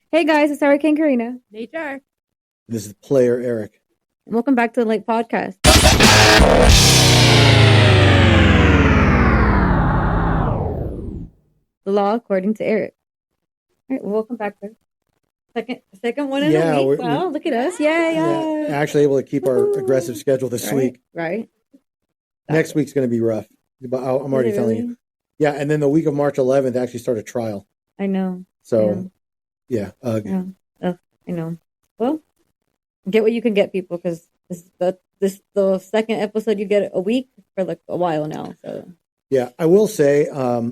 Hey guys, it's Eric and Karina. Nature. This is player Eric. And welcome back to the Late Podcast. The law according to Eric. All right, well, welcome back to second one in a week. Wow, look at us. Yeah. Actually able to keep our aggressive schedule this week. Right. Next week's going to be rough. But I'm already telling you. Yeah, and then the week of March 11th, actually start a trial. I know. So, yeah. I know. Well, get what you can get, people, because this the second episode you get a week for like a while now. So yeah, I will say, by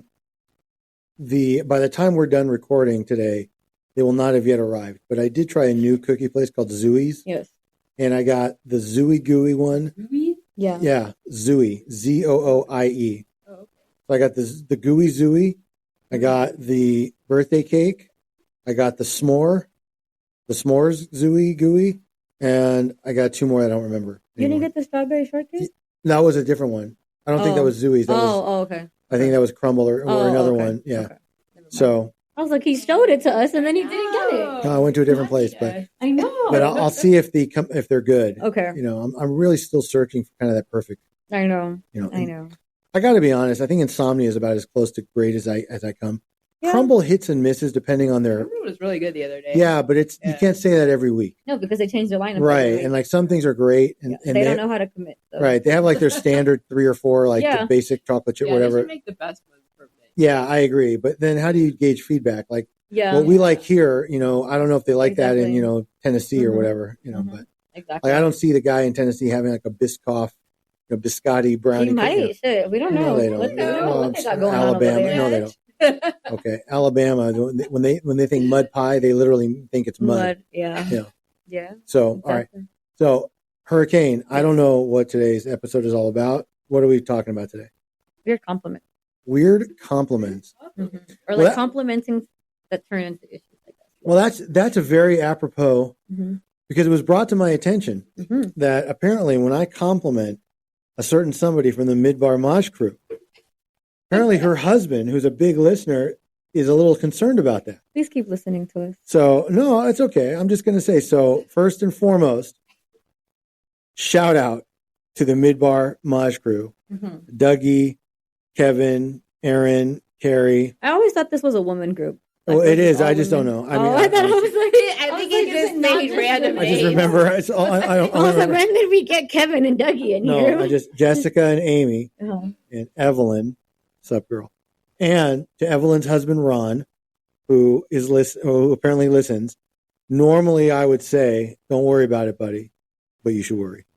the time we're done recording today, they will not have yet arrived. But I did try a new cookie place called Zooey's. Yes. And I got the Zooey Gooey one. Yeah. Yeah, Zooey, Zooie. Oh, okay. So I got the Gooey Zooey. I got the birthday cake. I got the s'mores Zooey Gooey. And I got two more I don't remember anymore. You didn't get the strawberry shortcake? That was a different one. I don't think that was Zooey's. Okay. I think that was Crumble or another one. Yeah. Okay. So I was like, he showed it to us and then he didn't get it. no, I went to a different place, but I know. But I'll see if they're good. Okay. You know, I'm really still searching for kind of that perfect. I know. I know. I got to be honest. I think Insomnia is about as close to great as I come. Yeah. Crumble hits and misses depending on their. Crumble was really good the other day. Yeah, but you can't say that every week. No, because they changed their lineup. Right, and like some things are great, and they don't know how to commit. So. Right, they have like their standard 3 or 4, like the basic chocolate chip, whatever. They should make the best one for me. Yeah, I agree. But then how do you gauge feedback? Like, what we like here, I don't know if they like that in Tennessee or whatever, but exactly. Like I don't see the guy in Tennessee having like a Biscoff, biscotti brownie. He might. Shit, we don't know. No, they don't. What they got going Alabama. on over there. No, they don't. Okay, Alabama. When they think mud pie, they literally think it's mud. Yeah. So exactly. All right. So Hurricane. I don't know what today's episode is all about. What are we talking about today? Weird compliments. Weird compliments. Mm-hmm. Or like complimenting that turn into issues like that. Well, that's a very apropos because it was brought to my attention that apparently when I compliment a certain somebody from the Midbar Maj crew. Apparently her husband, who's a big listener, is a little concerned about that. Please keep listening to us. So, no, it's okay. I'm just going to say, first and foremost, shout out to the Midbar Maj crew. Dougie, Kevin, Aaron, Carrie. I always thought this was a woman group. Well, it is. I just don't know. I mean, I thought it was like, I think he just made random names. I just remember. I was like, when did we get Kevin and Dougie in here? No, Jessica and Amy and Evelyn. Sup, girl. And to Evelyn's husband, Ron, who apparently listens. Normally, I would say, don't worry about it, buddy. But you should worry.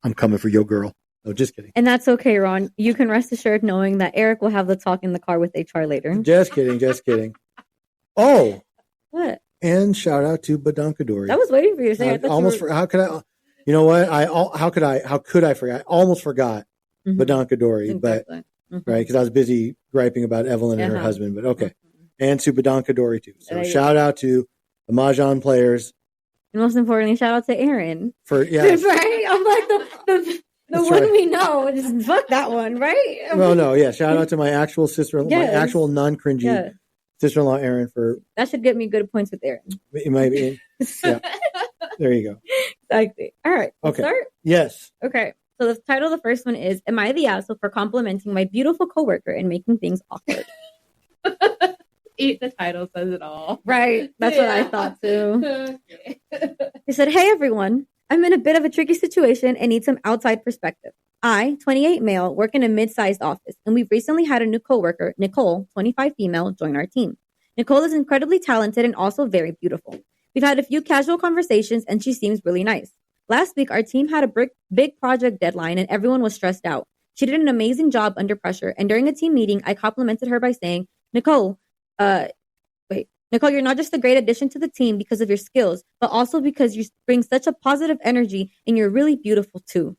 I'm coming for your girl. No, just kidding. And that's okay, Ron. You can rest assured knowing that Eric will have the talk in the car with HR later. Just kidding. Oh. What? And shout out to Badonkadori. I was waiting for you to say it. How could I? You know what? How could I forget? I almost forgot Badonkadori, exactly. Right, because I was busy griping about Evelyn and her husband, but okay. And to Badonkadori too. So shout out to the Mahjong players. And most importantly, shout out to Aaron. Right? I'm like the one we know. Just fuck that one, right? Well, no, yeah. Shout out to my actual sister, my actual non-cringy sister-in-law, Aaron. That should get me good points with Aaron. It might be. Yeah. There you go. Exactly. All right. Okay. Start? Yes. Okay. So the title of the first one is, Am I the asshole for complimenting my beautiful coworker and making things awkward? The title says it all. Right. That's what I thought too. He said, Hey everyone, I'm in a bit of a tricky situation and need some outside perspective. I, 28 male, work in a mid-sized office, and we've recently had a new coworker, Nicole, 25 female, join our team. Nicole is incredibly talented and also very beautiful. We've had a few casual conversations and she seems really nice. Last week, our team had a big project deadline and everyone was stressed out. She did an amazing job under pressure. And during a team meeting, I complimented her by saying, Nicole, you're not just a great addition to the team because of your skills, but also because you bring such a positive energy and you're really beautiful too.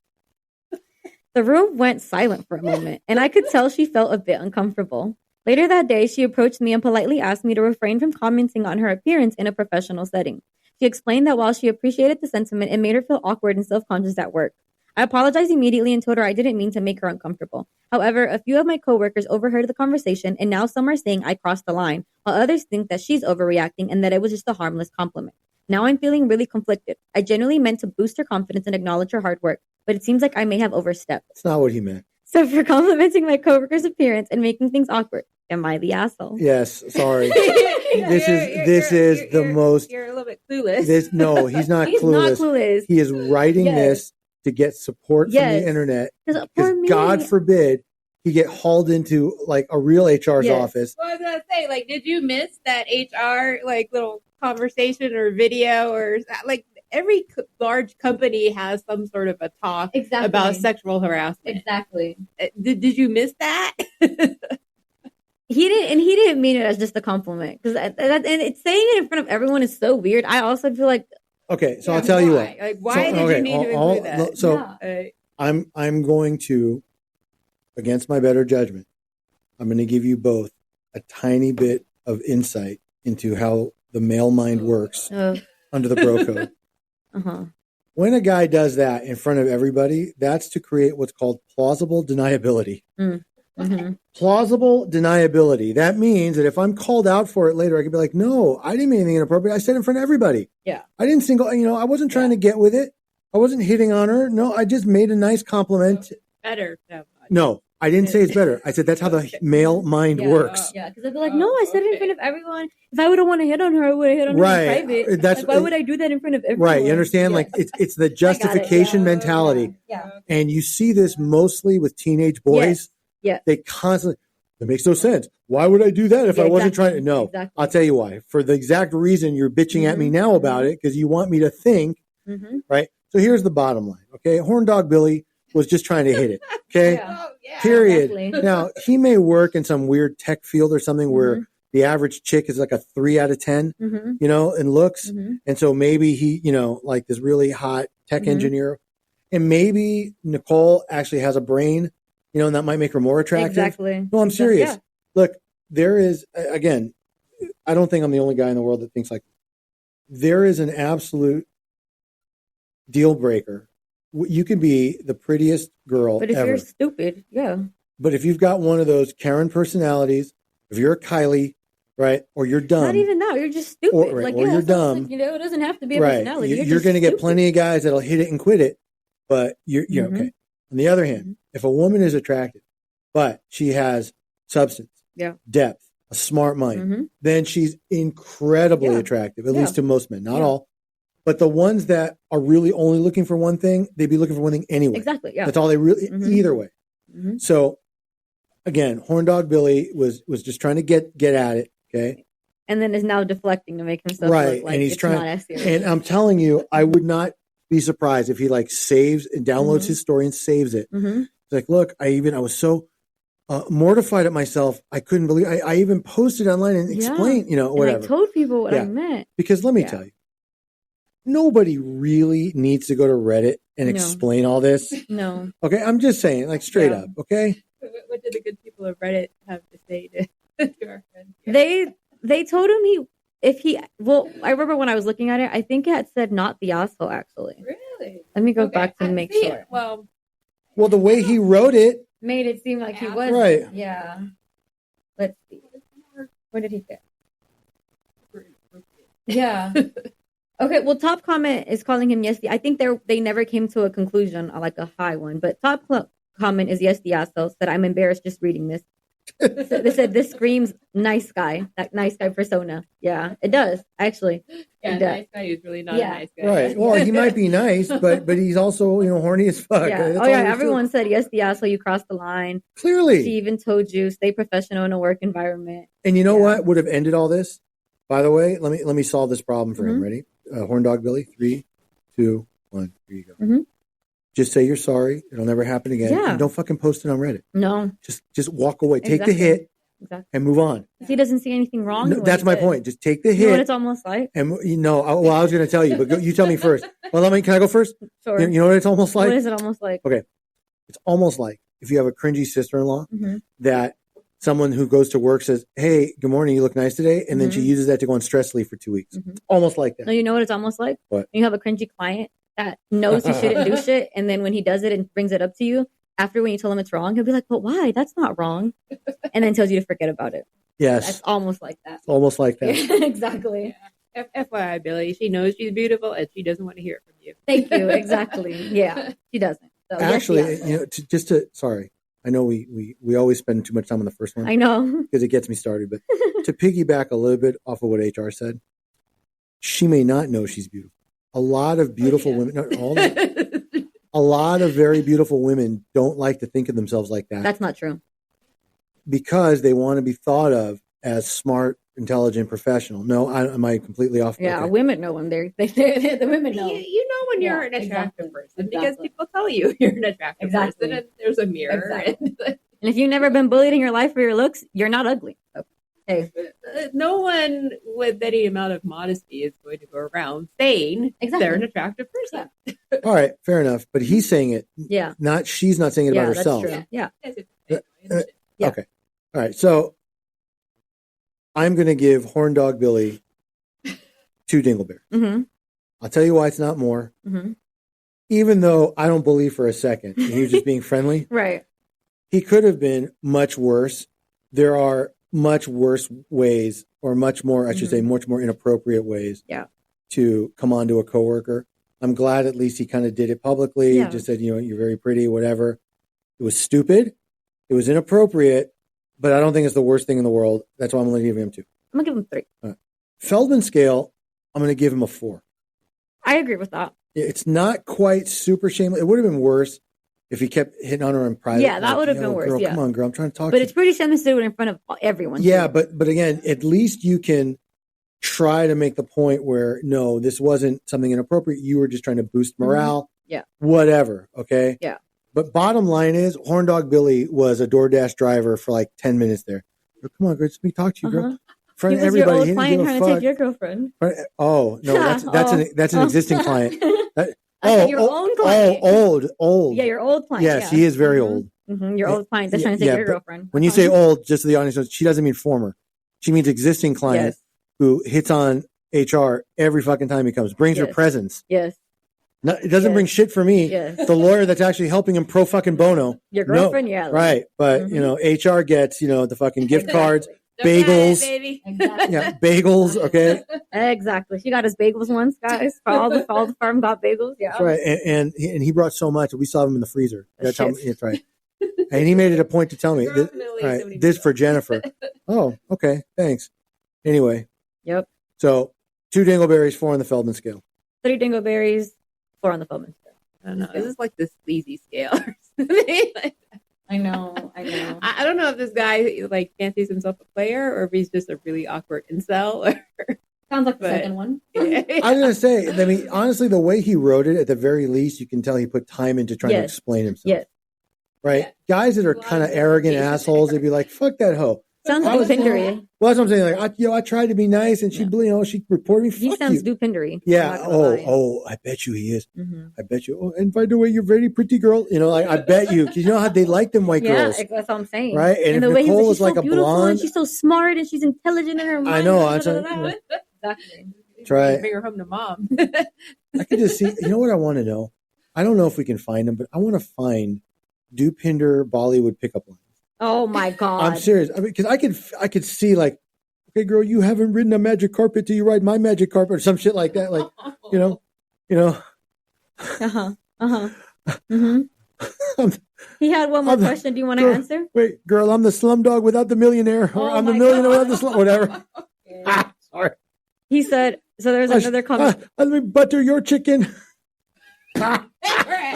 The room went silent for a moment and I could tell she felt a bit uncomfortable. Later that day, she approached me and politely asked me to refrain from commenting on her appearance in a professional setting. She explained that while she appreciated the sentiment, it made her feel awkward and self-conscious at work. I apologized immediately and told her I didn't mean to make her uncomfortable. However, a few of my coworkers overheard the conversation, and now some are saying I crossed the line, while others think that she's overreacting and that it was just a harmless compliment. Now I'm feeling really conflicted. I genuinely meant to boost her confidence and acknowledge her hard work, but it seems like I may have overstepped. That's not what he meant. So for complimenting my coworker's appearance and making things awkward, am I the asshole? Yes, sorry. This is the most. You're a little bit clueless. He's not He's clueless. not clueless. He is writing this to get support from the internet. Because God forbid he get hauled into like a real HR's office. Well, I was gonna say, like, did you miss that HR like little conversation or video or like every large company has some sort of a talk about sexual harassment? Exactly. Did you miss that? He didn't mean it as just a compliment because and it's saying it in front of everyone is so weird. I also feel like okay, so I'll tell you what. Like, why did you need to include that? So I'm going to, against my better judgment, I'm going to give you both a tiny bit of insight into how the male mind works under the bro code. When a guy does that in front of everybody, that's to create what's called plausible deniability. Plausible deniability. That means that if I'm called out for it later, I can be like, no, I didn't mean anything inappropriate. I said it in front of everybody. Yeah. I didn't I wasn't trying to get with it. I wasn't hitting on her. No, I just made a nice compliment. Better. No, I didn't say it's better. I said that's how the male mind works. Yeah, because I'd be like, no, I said it in front of everyone. If I would have wanted to hit on her, I would have hit on her in private. That's like, why would I do that in front of everyone? Right, you understand? Like it's the justification mentality. Yeah. And you see this mostly with teenage boys. Yeah. They constantly, it makes no sense. Why would I do that if I wasn't trying to? No, I'll tell you why. For the exact reason you're bitching at me now about it, because you want me to think, right? So here's the bottom line, okay? Horn Dog Billy was just trying to hit it, okay? Period. Exactly. Now, he may work in some weird tech field or something where the average chick is like a 3 out of 10, you know, in looks. And so maybe he, you know, like this really hot tech engineer. And maybe Nicole actually has a brain, you know, and that might make her more attractive. Exactly. No, I'm serious. Yeah. Look, there is, again, I don't think I'm the only guy in the world that thinks like this. There is an absolute deal breaker. You can be the prettiest girl but if ever. You're stupid, But if you've got one of those Karen personalities, if you're a Kylie, right, or you're dumb. Not even that. You're just stupid. Or you're dumb. Like, you know, it doesn't have to be a personality. You're going to get plenty of guys that'll hit it and quit it. But you're okay. On the other hand, if a woman is attractive, but she has substance, depth, a smart mind, then she's incredibly attractive, at least to most men, not all. But the ones that are really only looking for one thing, they'd be looking for one thing anyway. Exactly. Yeah. That's all they really, either way. So again, Horn Dog Billy was just trying to get at it. Okay. And then is now deflecting to make himself look like and he's it's trying, not as serious. And I'm telling you, I would not be surprised if he like saves and downloads his story and saves it. It's like, look, I was so mortified at myself. I couldn't believe I even posted online and explained, you know, whatever. And I told people what I meant. Because let me tell you, nobody really needs to go to Reddit and explain all this. No. Okay. I'm just saying, like, straight up. Okay. What did the good people of Reddit have to say to our friend? They told him I remember when I was looking at it, I think it had said not the asshole, actually. Really? Let me go back to make sure. Well, the way he wrote it made it seem like he was. Right. Yeah. Let's see. What did he say? Yeah. Okay, well, top comment is calling him yes. I think they never came to a conclusion, like a high one. But top comment is yes, the asshole. Said I'm embarrassed just reading this. So they said this screams nice guy, that nice guy persona. Yeah, it does actually. Yeah, nice guy is really not a nice guy. Right. Well, he might be nice, but he's also horny as fuck. Yeah. That's Everyone said yes, the asshole. You crossed the line. Clearly, she even told you stay professional in a work environment. And you know what would have ended all this? By the way, let me solve this problem for him. Ready? Horn Dog Billy. 3, 2, 1. Here you go. Just say you're sorry. It'll never happen again. Yeah. And don't fucking post it on Reddit. No. Just walk away. Take the hit and move on. He doesn't see anything wrong. No, that's my point. Just take the hit. You know what it's almost like? And I was going to tell you, but you tell me first. Well, can I go first? Sure. You know what it's almost like? What is it almost like? Okay. It's almost like if you have a cringy sister-in-law that someone who goes to work says, hey, good morning, you look nice today. And then she uses that to go on stress leave for 2 weeks. Almost like that. No, you know what it's almost like? What? You have a cringy client that knows he shouldn't do shit, and then when he does it and brings it up to you, after when you tell him it's wrong, he'll be like, but why? That's not wrong. And then tells you to forget about it. Yes. That's almost like that. It's almost like that. Exactly. Yeah. FYI, Billy, she knows she's beautiful and she doesn't want to hear it from you. Thank you. Exactly. Yeah, she doesn't. So, actually, yes, sorry. I know we always spend too much time on the first one. I know. Because it gets me started. But to piggyback a little bit off of what HR said, she may not know she's beautiful. A lot of beautiful women, not all of them, a lot of very beautiful women don't like to think of themselves like that. That's not true. Because they want to be thought of as smart, intelligent, professional. No, am I completely off? Yeah, okay. Women know when the women know. You know when you're an attractive person because people tell you you're an attractive person and there's a mirror. Exactly. And if you've never been bullied in your life for your looks, you're not ugly. So, hey. No one with any amount of modesty is going to go around saying they're an attractive person. Yeah. All right, fair enough. But he's saying it. Yeah. She's not saying it about herself. That's true. Yeah. Yeah. Okay. All right. So I'm going to give Horn Dog Billy 2 dingleberries. Mm-hmm. I'll tell you why it's not more. Mm-hmm. Even though I don't believe for a second he was just being friendly. Right. He could have been much worse. There are much worse ways, or much more, I should say, much more inappropriate ways to come on to a coworker. I'm glad at least he kind of did it publicly. Just said, you're very pretty, whatever. It was stupid. It was inappropriate, but I don't think it's the worst thing in the world. That's why I'm going to give him 2. I'm going to give him 3. Right. Feldman scale, I'm going to give him a 4. I agree with that. It's not quite super shameless. It would have been worse if he kept hitting on her in private. Yeah, that would have been worse. Girl, come on, girl. I'm trying to talk to you. But it's pretty shameless to do it in front of everyone. Yeah, too. But again, at least you can try to make the point where, no, this wasn't something inappropriate. You were just trying to boost morale. Mm-hmm. Yeah. Whatever. Okay. Yeah. But bottom line is, Horn Dog Billy was a DoorDash driver for like 10 minutes there. Come on, girl. Let me talk to you, girl. In front of everybody. Your old client trying to take your girlfriend. Oh, no, that's an existing client. Your own client. Old. Yeah, your old client. Yes, he is very old. Mm-hmm. Your old client that's trying to take your girlfriend. When you say old, just so the audience knows, she doesn't mean former. She means existing client who hits on HR every fucking time he comes. Brings her presents. Yes. No, it doesn't bring shit for me. Yes. The lawyer that's actually helping him pro fucking bono. Your girlfriend, yeah. Right. But, HR gets, the fucking gift cards, bagels. Baby. Exactly. Yeah, bagels, okay? Exactly. She got us bagels once, guys. All the farm got bagels. Yeah. That's right. And he brought so much. We saw them in the freezer. That's right. And he made it a point to tell me, this for Jennifer. Oh, okay. Thanks. Anyway. Yep. So 2 dingleberries, 4 on the Feldman scale. 3 dingleberries, 4 on the Feldman scale. I don't know. Is this like the sleazy scale or something? I know. I don't know if this guy like fancies himself a player or if he's just a really awkward incel. Sounds like the second one. I was going to say, I mean, honestly, the way he wrote it, at the very least, you can tell he put time into trying to explain himself. Yes. Right? Yeah. Guys that are kind of arrogant assholes, they'd be like, fuck that hoe. Sounds dupindery. Well, that's what I'm saying. Like, I tried to be nice, and she reported me. He sounds dupindery. Yeah. Oh, I bet you he is. Mm-hmm. I bet you. Oh, and by the way, you're a very pretty girl. I bet you, because you know how they like them white girls. Yeah, that's what I'm saying. Right? And the if way Nicole is so like a blonde, and she's so smart and she's intelligent in her mind. I know. Exactly. Try. Bring her home to mom. I could just see. You know what I want to know? I don't know if we can find them, but I want to find Dupinder Bollywood pickup lines. Oh my god! I'm serious. I mean, because I could see like, okay, girl, you haven't ridden a magic carpet till you ride my magic carpet or some shit like that. Like, Mm-hmm. He had one more question. Do you want to answer? Wait, girl, I'm the slumdog without the millionaire. Or I'm the millionaire without the slum. Whatever. Sorry. He said. So there's another comment. Let me butter your chicken.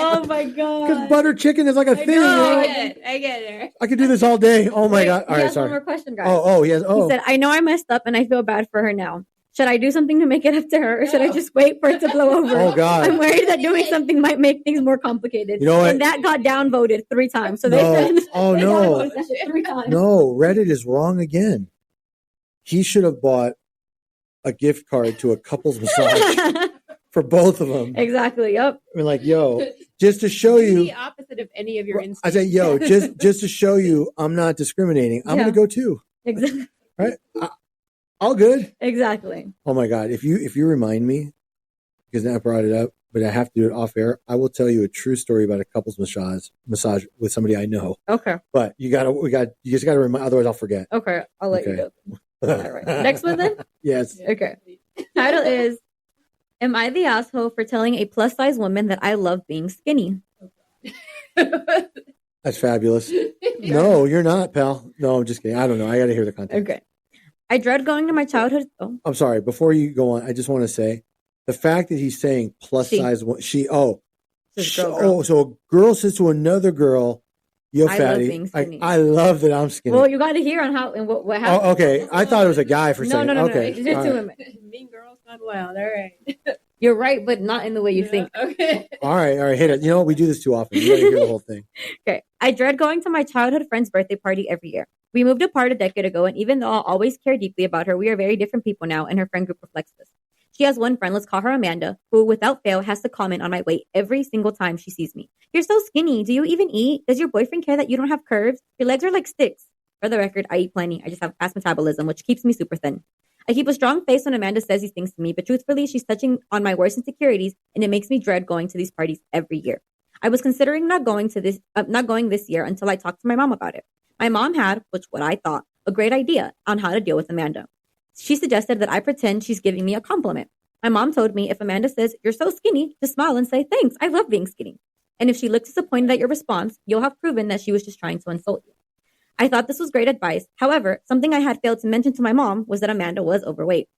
Oh my god! Because butter chicken is like a thing. I get it. I could do this all day. Oh my god! All right, sorry. One more question, guys. Oh, yes. Oh, he said, "I know I messed up, and I feel bad for her now. Should I do something to make it up to her, or should I just wait for it to blow over? Oh god! I'm worried that doing something might make things more complicated. You know what? And that got downvoted 3 times. So they said, "Oh no, that shit 3 times. No, Reddit is wrong again. He should have bought a gift card to a couples massage." For both of them. Exactly. Yep. I mean, like, yo, just to show you. The opposite of any of your instincts. I say, yo, just to show you I'm not discriminating. I'm going to go too. Exactly. Right? All good. Exactly. Oh my God. If you remind me, because I brought it up, but I have to do it off air. I will tell you a true story about a couples massage with somebody I know. Okay. But you just gotta remind, otherwise I'll forget. Okay. I'll let you go. All right. Next one then? Yes. Okay. Title is, am I the asshole for telling a plus size woman that I love being skinny? That's fabulous. No, you're not, pal. No, I'm just kidding. I don't know. I got to hear the content. Okay. I dread going to my childhood. Oh. I'm sorry. Before you go on, I just want to say the fact that he's saying plus size. So a girl says to another girl, "Yo, fatty, I love that I'm skinny." Well, you got to hear on how and what happened. Oh, okay. I thought it was a guy for saying. No. Okay. It's just two women. Mean girls gone wild. All right. You're right, but not in the way you think. Okay. All right. Hit it. You know what? We do this too often. You got to hear the whole thing. Okay. I dread going to my childhood friend's birthday party every year. We moved apart a decade ago, and even though I'll always care deeply about her, we are very different people now, and her friend group reflects this. She has one friend, let's call her Amanda, who without fail has to comment on my weight every single time she sees me. You're so skinny. Do you even eat? Does your boyfriend care that you don't have curves? Your legs are like sticks. For the record, I eat plenty. I just have fast metabolism, which keeps me super thin. I keep a strong face when Amanda says these things to me, but truthfully, she's touching on my worst insecurities, and it makes me dread going to these parties every year. I was considering not going this year until I talked to my mom about it. My mom had, what I thought, a great idea on how to deal with Amanda. She suggested that I pretend she's giving me a compliment. My mom told me if Amanda says, "You're so skinny," to smile and say, "Thanks, I love being skinny." And if she looks disappointed at your response, you'll have proven that she was just trying to insult you. I thought this was great advice. However, something I had failed to mention to my mom was that Amanda was overweight.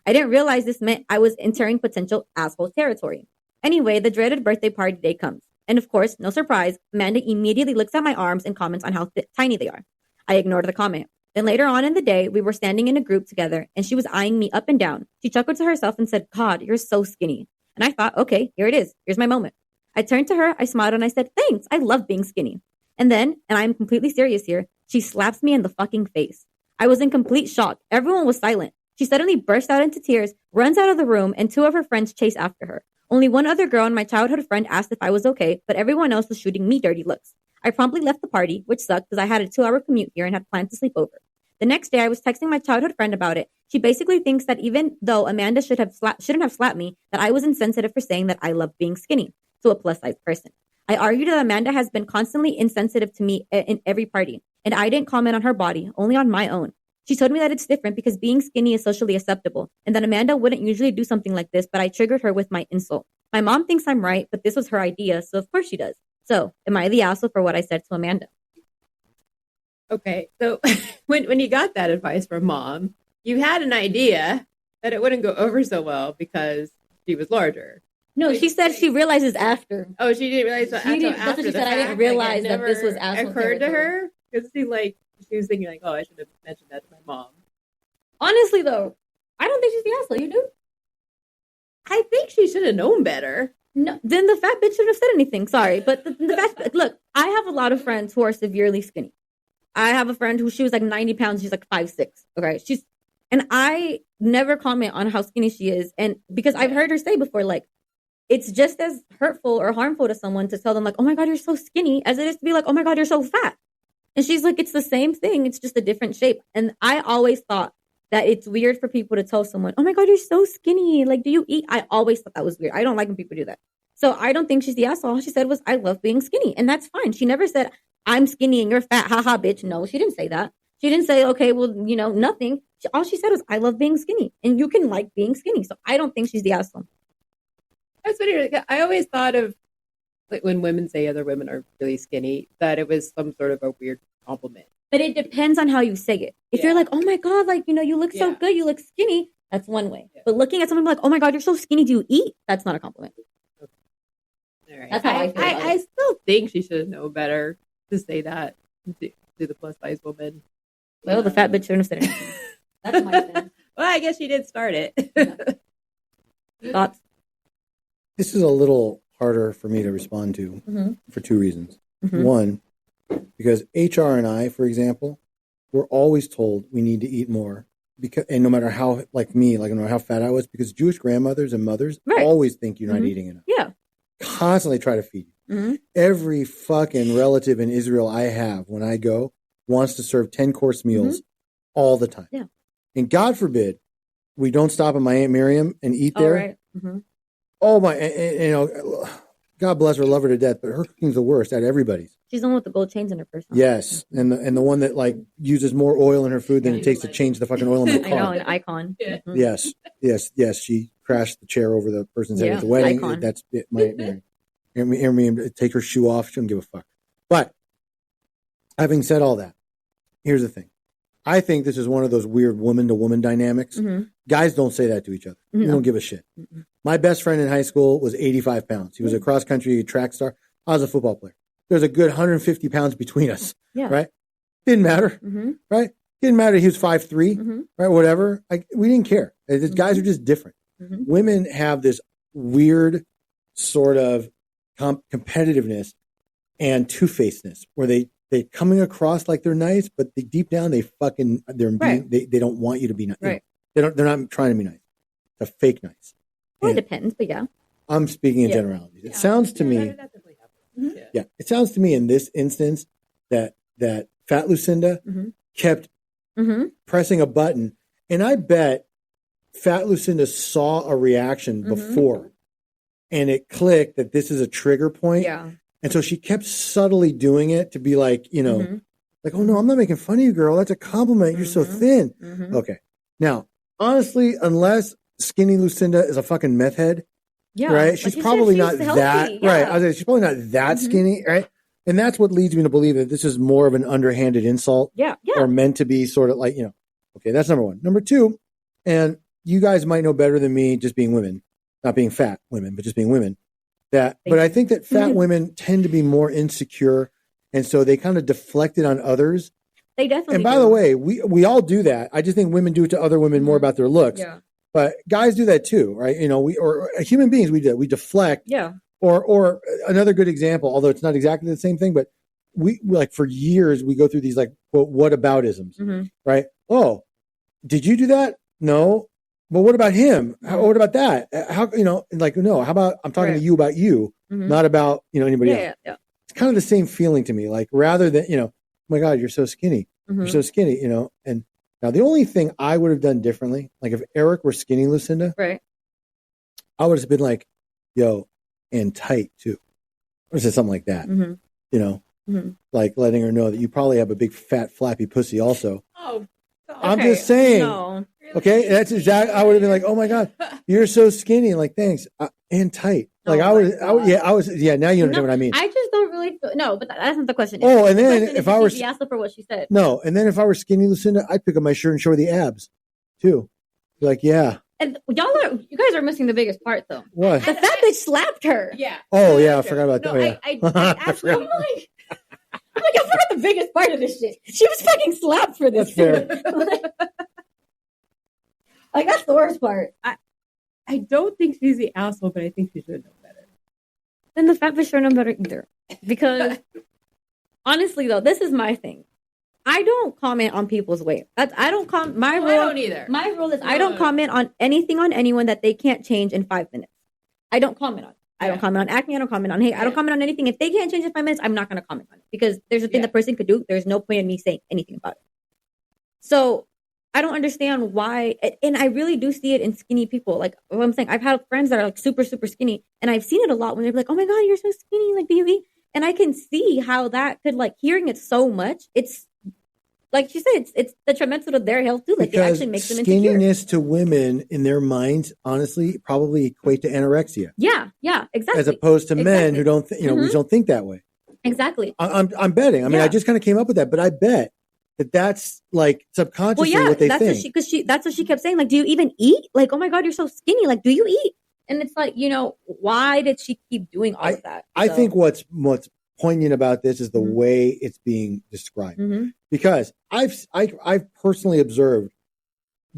I didn't realize this meant I was entering potential asshole territory. Anyway, the dreaded birthday party day comes. And of course, no surprise, Amanda immediately looks at my arms and comments on how tiny they are. I ignored the comment. Then later on in the day, we were standing in a group together and she was eyeing me up and down. She chuckled to herself and said, "God, you're so skinny." And I thought, okay, here it is. Here's my moment. I turned to her, I smiled, and I said, "Thanks, I love being skinny." And then, and I'm completely serious here, she slaps me in the fucking face. I was in complete shock. Everyone was silent. She suddenly burst out into tears, runs out of the room, and two of her friends chase after her. Only one other girl and my childhood friend asked if I was okay, but everyone else was shooting me dirty looks. I promptly left the party, which sucked because I had a 2-hour commute here and had planned to sleep over. The next day, I was texting my childhood friend about it. She basically thinks that even though Amanda shouldn't have slapped me, that I was insensitive for saying that I love being skinny to a plus-size person. I argued that Amanda has been constantly insensitive to me in every party, and I didn't comment on her body, only on my own. She told me that it's different because being skinny is socially acceptable, and that Amanda wouldn't usually do something like this, but I triggered her with my insult. My mom thinks I'm right, but this was her idea, so of course she does. So, am I the asshole for what I said to Amanda? Okay, so when you got that advice from mom, you had an idea that it wouldn't go over so well because she was larger. No, she said she realizes after. Oh, she didn't realize that after. That's what she said. I didn't realize that this was asshole occurred to her because she was thinking like, oh, I should have mentioned that to my mom. Honestly, though, I don't think she's the asshole. You do? I think she should have known better. No, then the fat bitch shouldn't have said anything. Sorry, but the fact, look, I have a lot of friends who are severely skinny. I have a friend who she was like 90 pounds. She's like 5'6". Okay, and I never comment on how skinny she is, and because I've heard her say before, like, it's just as hurtful or harmful to someone to tell them like, "Oh my God, you're so skinny," as it is to be like, "Oh my God, you're so fat." And she's like, it's the same thing. It's just a different shape. And I always thought that it's weird for people to tell someone, "Oh my God, you're so skinny. Like, do you eat?" I always thought that was weird. I don't like when people do that. So I don't think she's the asshole. All she said was, "I love being skinny." And that's fine. She never said, "I'm skinny and you're fat. Haha, bitch." No, she didn't say that. She didn't say, "Okay, well, nothing." All she said was, "I love being skinny." And you can like being skinny. So I don't think she's the asshole. That's funny. I always thought of like when women say other women are really skinny, that it was some sort of a weird compliment. But it depends on how you say it. If you're like, "Oh my God, like, you look so good, you look skinny," that's one way. Yeah. But looking at someone like, "Oh my God, you're so skinny, do you eat?" That's not a compliment. Okay. All right. That's how I feel I still think she should have known better to say that to the plus size woman. Well, the fat bitch shouldn't have said anything. That's my thing. Well, I guess she did start it. Thoughts? This is a little harder for me to respond to for two reasons. Mm-hmm. One, because HR and I, for example, we're always told we need to eat more. And no matter how, no matter how fat I was, because Jewish grandmothers and mothers always think you're not eating enough. Yeah. Constantly try to feed you. Mm-hmm. Every fucking relative in Israel I have when I go wants to serve 10-course meals all the time. Yeah. And God forbid we don't stop at my Aunt Miriam and eat there. Right. Mm-hmm. Oh my, you know, God bless her, love her to death, but her cooking's the worst out of everybody's. She's the one with the gold chains in her purse. Yes, and the one that like uses more oil in her food than it takes to change the fucking oil in the car. I know, an icon. Yeah. Yes. She crashed the chair over the person's head at the wedding. Icon. That's it. Hear me take her shoe off. She don't give a fuck. But having said all that, here's the thing. I think this is one of those weird woman-to-woman dynamics. Mm-hmm. Guys don't say that to each other. Mm-hmm. We don't give a shit. Mm-hmm. My best friend in high school was 85 pounds. He was a cross-country track star. I was a football player. There's a good 150 pounds between us, right? Didn't matter, right? Didn't matter. He was 5'3", right? Whatever. We didn't care. Guys are just different. Mm-hmm. Women have this weird sort of competitiveness and two-facedness where they're coming across like they're nice, but deep down they don't want you to be nice. Right. They're not trying to be nice. They're fake nice. Well, it depends, but yeah. I'm speaking in generalities. It sounds to me. Yeah, it sounds to me in this instance that Fat Lucinda kept pressing a button, and I bet Fat Lucinda saw a reaction before, and it clicked that this is a trigger point. Yeah. And so she kept subtly doing it to be like, you know, like, oh no, I'm not making fun of you, girl. That's a compliment. You're so thin. Okay. Now, honestly, unless Skinny Lucinda is a fucking meth head, right? She's probably not that, right? I was like, she's probably not that skinny, right? And that's what leads me to believe that this is more of an underhanded insult. Or meant to be sort of like, you know, okay, that's number one. Number two, and you guys might know better than me, just being women, not being fat women, but just being women. But I think that fat women tend to be more insecure, and so they kind of deflect it on others. They definitely. And by the way, we all do that. I just think women do it to other women more about their looks. Yeah. But guys do that too, right? You know, or human beings, we do that. We deflect. Yeah. Or another good example, although it's not exactly the same thing, but we like for years we go through these like quote whataboutisms, right? Oh, did you do that? No. But what about him? What about that? How, you know, like, no, how about I'm talking to you about you, not about, you know, anybody else. Yeah. It's kind of the same feeling to me. Like rather than, you know, oh my God, you're so skinny. You're so skinny, you know. And now the only thing I would have done differently, like if Eric were skinny Lucinda, right? I would have been like, yo, and tight too. Or said something like that. You know, like letting her know that you probably have a big fat flappy pussy also. Oh, okay. I'm just saying. No. Okay, that's exactly. I would have been like, "Oh my God, you're so skinny!" And like, thanks, and tight. Like I was. Now you understand what I mean. I just don't really no, but that's not the question. Oh, and then if I were asked her for what she said. No, and then if I were skinny Lucinda, I'd pick up my shirt and show her the abs, too. Be like, yeah. And you guys are missing the biggest part, though. What? The fact that slapped her. Yeah. Oh yeah, I forgot about that. No, I actually, I'm like, I forgot the biggest part of this shit. She was fucking slapped for this. That's fair. Like that's the worst part. I don't think she's the asshole, but I think she should know better. Then the fat bitch should know better either. Because honestly, though, this is my thing. I don't comment on people's weight. I don't comment. I don't either. My rule is I don't comment on anything on anyone that they can't change in 5 minutes. I don't comment on it. I don't comment on acne. I don't comment on hate. I don't comment on anything. If they can't change in 5 minutes, I'm not going to comment on it because there's a thing the person could do. There's no point in me saying anything about it. So I don't understand why. And I really do see it in skinny people. Like what I'm saying, I've had friends that are like super, super skinny. And I've seen it a lot when they're like, oh my God, you're so skinny. Like, do you eat? And I can see how that could like hearing it so much. It's like she said, it's detrimental to their health too. Like it actually makes them insecure. Skinniness to women in their minds, honestly, probably equate to anorexia. Yeah, exactly. As opposed to men who don't, we just don't think that way. Exactly. I'm betting. I mean, I just kind of came up with that, but I bet that's like subconsciously what they think. That's what she kept saying. Like, do you even eat? Like, oh my God, you're so skinny. Like, do you eat? And it's like, why did she keep doing all of that? I think what's poignant about this is the way it's being described, because I've personally observed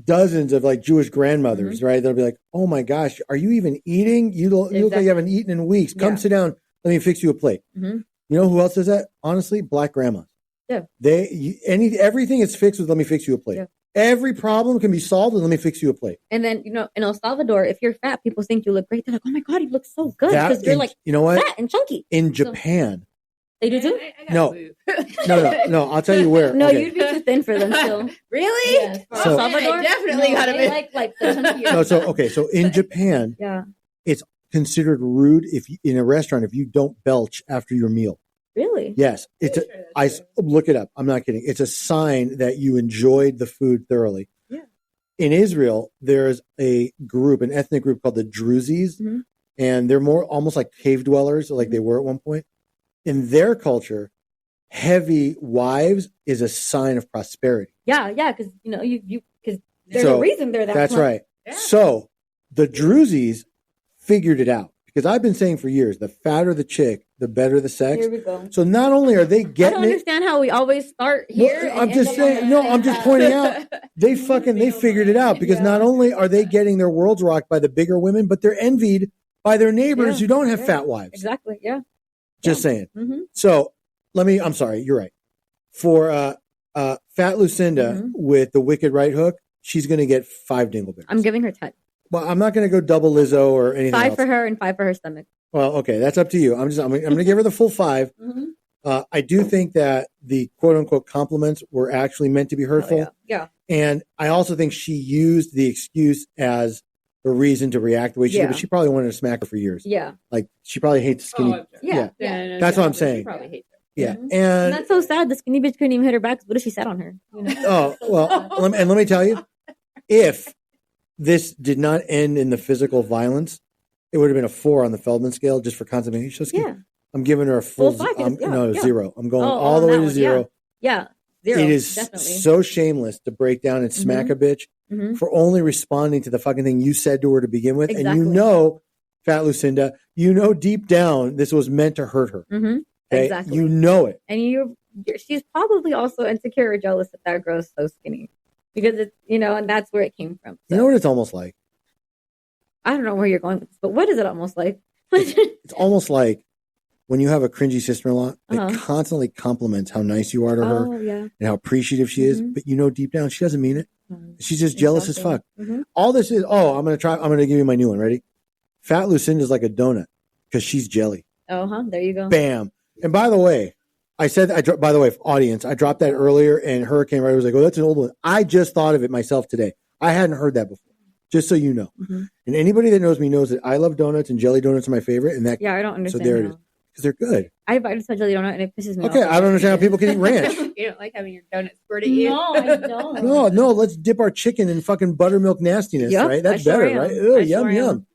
dozens of like Jewish grandmothers, right? They'll be like, "Oh my gosh, are you even eating? You look like you haven't eaten in weeks. Come sit down. Let me fix you a plate." You know who else does that? Honestly, Black grandmas. Yeah, everything is fixed with "Let me fix you a plate." Yeah. Every problem can be solved with "Let me fix you a plate." And then in El Salvador, if you're fat, people think you look great. They're like, "Oh my God, you look so good," because you're like, fat and chunky. In Japan. They do too? No. I'll tell you where. No, you'd be too thin for them still. Really? Yes. So, El Salvador? Definitely got to be. Like the chunkier. So in Japan, it's considered rude if you, in a restaurant if you don't belch after your meal. Really? Yes. Look it up. I'm not kidding. It's a sign that you enjoyed the food thoroughly. Yeah. In Israel, there's an ethnic group called the Druzes, and they're more almost like cave dwellers, like they were at one point. In their culture, heavy wives is a sign of prosperity. Yeah, because because there's a reason they're that. That's right. Yeah. So the Druzes figured it out, because I've been saying for years, the fatter the chick, the better the sex. Here we go. So not only are they getting I don't understand how we always start here. Well, I'm just saying. No, I'm just pointing out they figured it out, because not only are they getting their worlds rocked by the bigger women, but they're envied by their neighbors who don't have fat wives. Exactly. Yeah. Just saying. So I'm sorry. You're right. For Fat Lucinda with the wicked right hook, she's going to get 5 dingleberries. I'm giving her 10. Well, I'm not going to go double Lizzo or anything 5 else. for her and 5 for her stomach. Well, okay, that's up to you. I'm going to give her the full 5. I do think that the quote unquote compliments were actually meant to be hurtful. Yeah. And I also think she used the excuse as a reason to react the way she did, but she probably wanted to smack her for years. Yeah. Like she probably hates skinny. That's what I'm saying. She probably hates her. Yeah. And that's so sad. The skinny bitch couldn't even hit her back. What if she sat on her? Oh, well, let me tell you, if this did not end in the physical violence, it would have been a 4 on the Feldman scale just for consummation. I'm giving her a full 0. I'm going all the way to 0. Yeah. 0. It is so shameless to break down and smack a bitch for only responding to the fucking thing you said to her to begin with. Exactly. And Fat Lucinda, deep down this was meant to hurt her. Okay? Exactly. You know it. And she's probably also insecure or jealous that girl's so skinny. Because it's, and that's where it came from. So. You know what it's almost like? I don't know where you're going with this, but what is it almost like? It's almost like when you have a cringy sister-in-law that constantly compliments how nice you are to her and how appreciative she is, but deep down she doesn't mean it. She's just jealous as fuck. All this is, I'm going to give you my new one. Ready? Fat Lucinda's like a donut because she's jelly. There you go. Bam. And by the way, audience, I dropped that earlier and Hurricane Rider was like, that's an old one. I just thought of it myself today. I hadn't heard that before. Just so you know. And anybody that knows me knows that I love donuts and jelly donuts are my favorite. And that, I don't understand. So there it is. Because they're good. I invited some jelly donut and it pisses me off. Okay, I don't understand how people can eat ranch. You don't like having your donut squirt at you? No, I don't. No, let's dip our chicken in fucking buttermilk nastiness, right? That's better, right? Ugh, yum.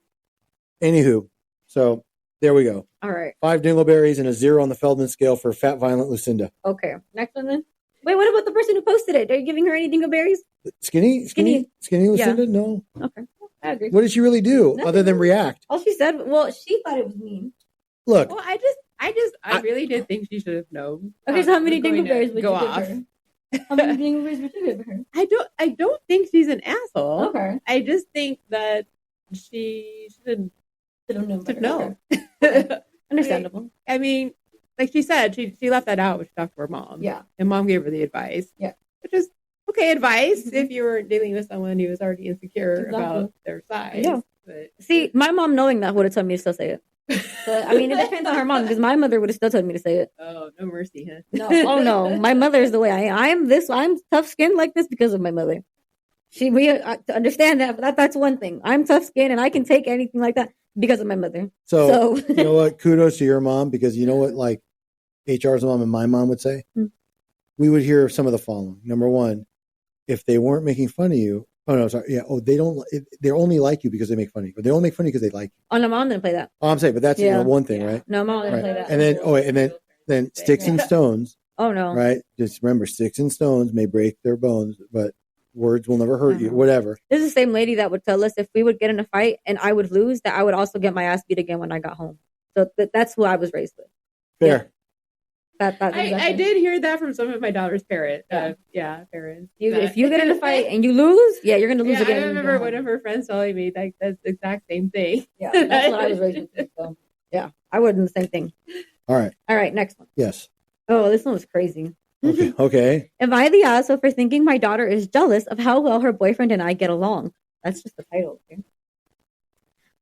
Anywho, so there we go. All right. 5 dingleberries and a 0 on the Feldman scale for Fat Violent Lucinda. Okay, next one then. Wait, what about the person who posted it? Are you giving her any dingleberries? Skinny Lucinda? No. Okay, I agree. What did she really do other than react? All she said, she thought it was mean. Look. Well, I really did think she should have known. Okay, so how many dingleberries would you give her? How many dingleberries would you give her? I don't think she's an asshole. Okay. I just think that she should know. Understandable. I mean, like she said, she left that out when she talked to her mom. Yeah. And mom gave her the advice. Yeah. Which is okay advice if you were dealing with someone who was already insecure about their size. Yeah. But see, my mom knowing that would have told me to still say it. So, I mean, it depends on her mom because my mother would have still told me to say it. Oh, no mercy, huh? No. Oh, no. My mother is the way I am. I'm tough skinned like this because of my mother. To understand that, but that's one thing. I'm tough skinned and I can take anything like that because of my mother. So you know what? Kudos to your mom, because you know what, like HR's mom and my mom would say? We would hear some of the following. Number one, if they weren't making fun of you, they only like you because they make fun of you. But they only make fun of you because they like you. Oh, no, mom didn't play that. Oh, I'm saying, but that's one thing, right? No, mom didn't play that. And then sticks and stones. Oh, no. Right? Just remember, sticks and stones may break their bones, but words will never hurt you, whatever. This is the same lady that would tell us if we would get in a fight and I would lose, that I would also get my ass beat again when I got home. So that's who I was raised with. Fair. I did hear that from some of my daughter's parents. Parents. If you get in a fight and you lose, you're going to lose again. I remember one of her friends telling me that's the exact same thing. Yeah, that's what I was raised with. So, yeah, I would do the same thing. All right, next one. Yes. Oh, this one was crazy. Okay. Am I the asshole for thinking my daughter is jealous of how well her boyfriend and I get along? That's just the title. Okay?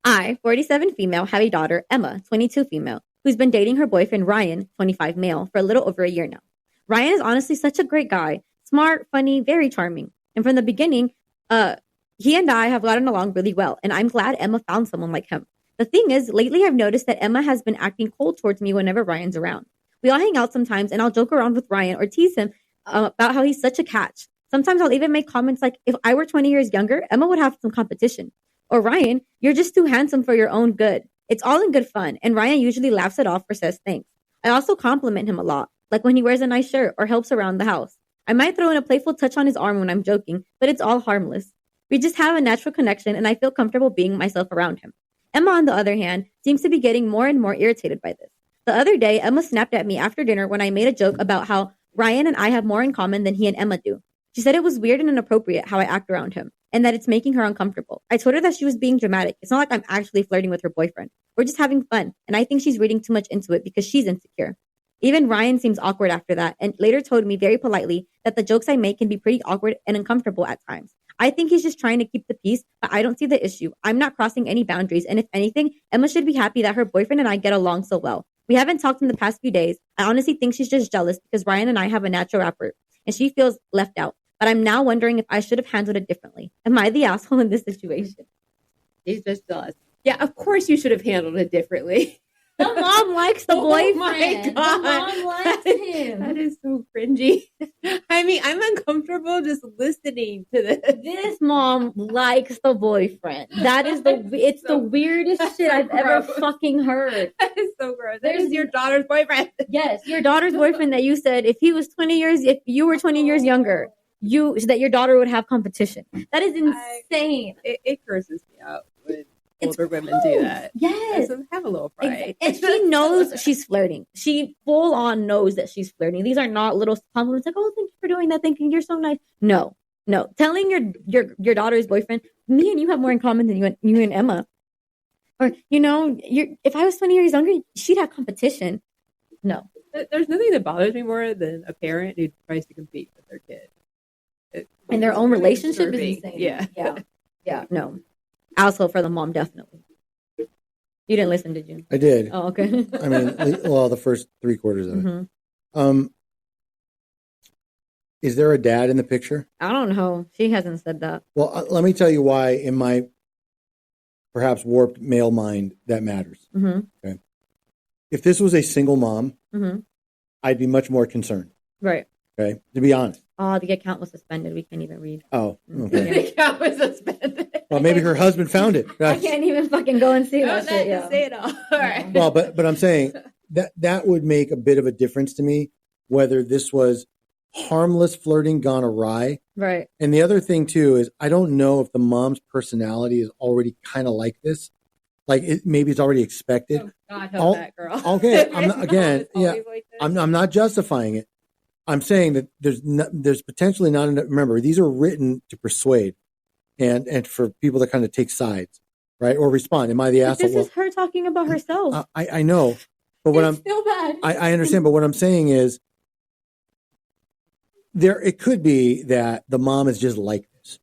I, 47 female, have a daughter, Emma, 22 female, who's been dating her boyfriend, Ryan, 25 male, for a little over a year now. Ryan is honestly such a great guy. Smart, funny, very charming. And from the beginning, he and I have gotten along really well. And I'm glad Emma found someone like him. The thing is, lately I've noticed that Emma has been acting cold towards me whenever Ryan's around. We all hang out sometimes, and I'll joke around with Ryan or tease him about how he's such a catch. Sometimes I'll even make comments like, if I were 20 years younger, Emma would have some competition. Or Ryan, you're just too handsome for your own good. It's all in good fun, and Ryan usually laughs it off or says thanks. I also compliment him a lot, like when he wears a nice shirt or helps around the house. I might throw in a playful touch on his arm when I'm joking, but it's all harmless. We just have a natural connection, and I feel comfortable being myself around him. Emma, on the other hand, seems to be getting more and more irritated by this. The other day, Emma snapped at me after dinner when I made a joke about how Ryan and I have more in common than he and Emma do. She said it was weird and inappropriate how I act around him, and that it's making her uncomfortable. I told her that she was being dramatic. It's not like I'm actually flirting with her boyfriend. We're just having fun, and I think she's reading too much into it because she's insecure. Even Ryan seems awkward after that, and later told me very politely that the jokes I make can be pretty awkward and uncomfortable at times. I think he's just trying to keep the peace, but I don't see the issue. I'm not crossing any boundaries, and if anything, Emma should be happy that her boyfriend and I get along so well. We haven't talked in the past few days. I honestly think she's just jealous because Ryan and I have a natural rapport, and she feels left out. But I'm now wondering if I should have handled it differently. Am I the asshole in this situation? He's just jealous. Yeah, of course you should have handled it differently. The mom likes the boyfriend. My God. The mom likes him. That is so cringy. I mean, I'm uncomfortable just listening to this. This mom likes the boyfriend. That is it's the weirdest shit I've ever fucking heard. That is so gross. That is your daughter's boyfriend. Yes, your daughter's boyfriend that you said if you were 20 years younger, that your daughter would have competition. That is insane. It curses me out when older women do that. Yes. So have a little pride. And she knows she's flirting. She full on knows that she's flirting. These are not little compliments like, oh, thank you for doing that. Thank you. You're so nice. No. Telling your daughter's boyfriend, me and you have more in common than you and Emma. Or, if I was 20 years younger, she'd have competition. No. There's nothing that bothers me more than a parent who tries to compete with their kid. And their own relationship is insane. Yeah. Yeah. No. Asshole for the mom, definitely. You didn't listen, did you? I did. Oh, okay. I mean, well, the first 3/4 of it. Mm-hmm. Is there a dad in the picture? I don't know. She hasn't said that. Well, let me tell you why, in my perhaps warped male mind, that matters. Mm-hmm. Okay. If this was a single mom, mm-hmm. I'd be much more concerned. Right. Okay. To be honest. Oh, the account was suspended. We can't even read. Oh, okay. The account was suspended. Well, maybe her husband found it. I can't even fucking go and see that shit. Yeah. Say it all. All right. Well, but I'm saying that would make a bit of a difference to me, whether this was harmless flirting gone awry. Right. And the other thing too is I don't know if the mom's personality is already kind of like this. Like maybe it's already expected. Oh, God help that girl. Okay. I'm not justifying it. I'm saying that there's potentially not enough. Remember, these are written to persuade and for people to kind of take sides, right? Or respond. Am I the asshole? This is her talking about herself. I know. But what still bad. I understand. But what I'm saying is it could be that the mom is just like this,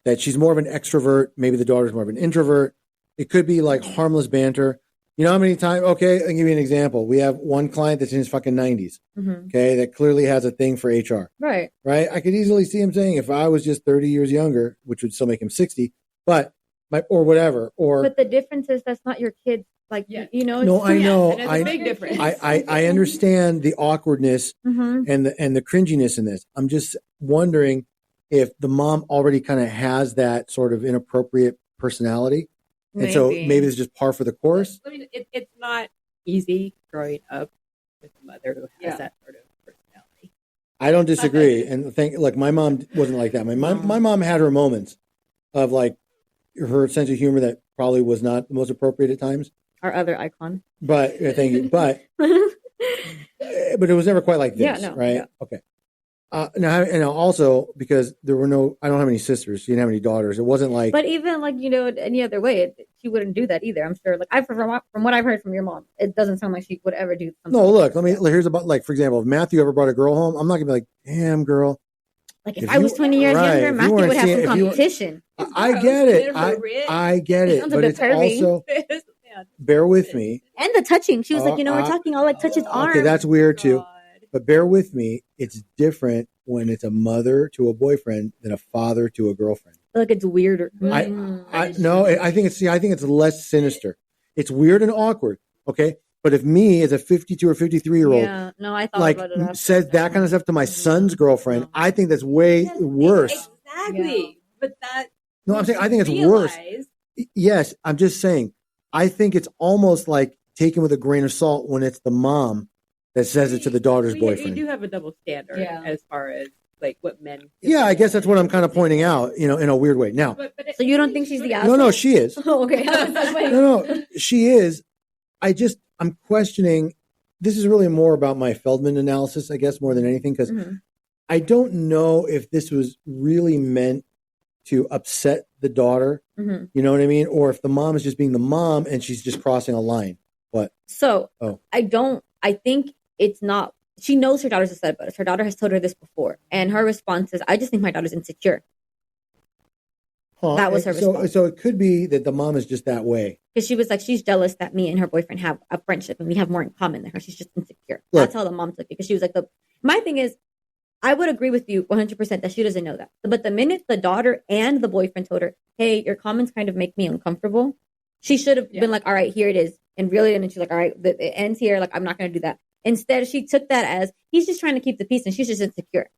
that she's more of an extrovert. Maybe the daughter's more of an introvert. It could be like harmless banter. You know how many times? Okay, I'll give you an example. We have one client that's in his fucking 90s. Mm-hmm. Okay, that clearly has a thing for HR. Right. I could easily see him saying, if I was just 30 years younger, which would still make him 60, or whatever. But the difference is that's not your kid. Like, yeah. No, I know. It's a big difference. I understand the awkwardness mm-hmm. and the cringiness in this. I'm just wondering if the mom already kind of has that sort of inappropriate personality. And so maybe it's just par for the course. I mean, it's not easy growing up with a mother who has that sort of personality. I don't disagree. And my mom wasn't like that. My mom had her moments of like her sense of humor that probably was not the most appropriate at times. Our other icon. But thank you. But it was never quite like this, right? Yeah. Okay. Now also because I don't have any sisters. She didn't have any daughters. It wasn't like. But even any other way, she wouldn't do that either. I'm sure. Like from what I've heard from your mom, it doesn't sound like she would ever do something. No, look. Here's about for example, if Matthew ever brought a girl home, I'm not gonna be like, damn girl. Like if I was 20 years younger, Matthew would have some competition. I get it. I get it. But it's also bear with me. And the touching. She was like, we're talking. I'll touch his arm. Okay, that's weird too. But bear with me, it's different when it's a mother to a boyfriend than a father to a girlfriend. Like it's weirder. I think it's less sinister. It's weird and awkward. Okay. But if me as a 52 or 53-year-old I thought about it says that kind of stuff to my son's girlfriend, I think that's way worse. Exactly. But that. No, I'm saying I think it's worse. Yes, I'm just saying. I think it's almost like taken with a grain of salt when it's the mom that says it to the daughter's boyfriend. You do have a double standard as far as like what men. Yeah, I guess that's what I'm kind of pointing out, in a weird way. Now, so you don't think she's the asshole? No, she is. Oh, okay. No, she is. I'm questioning. This is really more about my Feldman analysis, I guess, more than anything, because I don't know if this was really meant to upset the daughter. You know what I mean? Or if the mom is just being the mom and she's just crossing a line. What? So I think it's not. She knows her daughter's upset about it. Her daughter has told her this before. And her response is, I just think my daughter's insecure. That was her response. So it could be that the mom is just that way. Because she was like, she's jealous that me and her boyfriend have a friendship and we have more in common than her. She's just insecure. That's how the mom took it. Because she was like, my thing is, I would agree with you 100% that she doesn't know that. But the minute the daughter and the boyfriend told her, hey, your comments kind of make me uncomfortable, she should have been like, all right, here it is. And really, and then she's like, all right, it ends here. Like, I'm not going to do that. Instead, she took that as he's just trying to keep the peace and she's just insecure.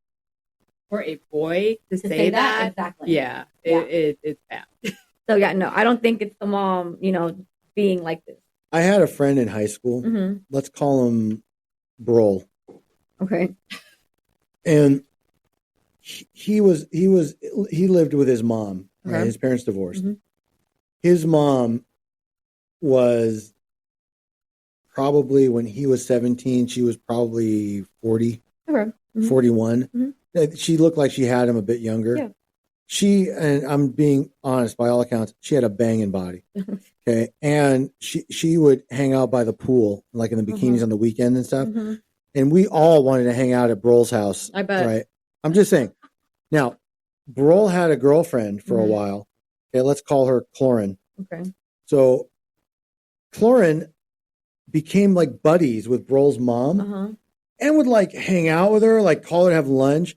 For a boy to say that, exactly. Yeah, it's bad. So, I don't think it's the mom, being like this. I had a friend in high school. Let's call him Brol. Okay. And he lived with his mom. Right? His parents divorced. His mom was probably, when he was 17, she was probably 40, 41. She looked like she had him a bit younger. Yeah. She, and I'm being honest, by all accounts, she had a banging body. Okay. And she would hang out by the pool, like in the bikinis on the weekend and stuff. And we all wanted to hang out at Brol's house. I bet. Right. I'm just saying. Now, Brol had a girlfriend for a while. Okay. Let's call her Clorin. Okay. So Clorin became like buddies with Brol's mom and would like hang out with her, like call her to have lunch.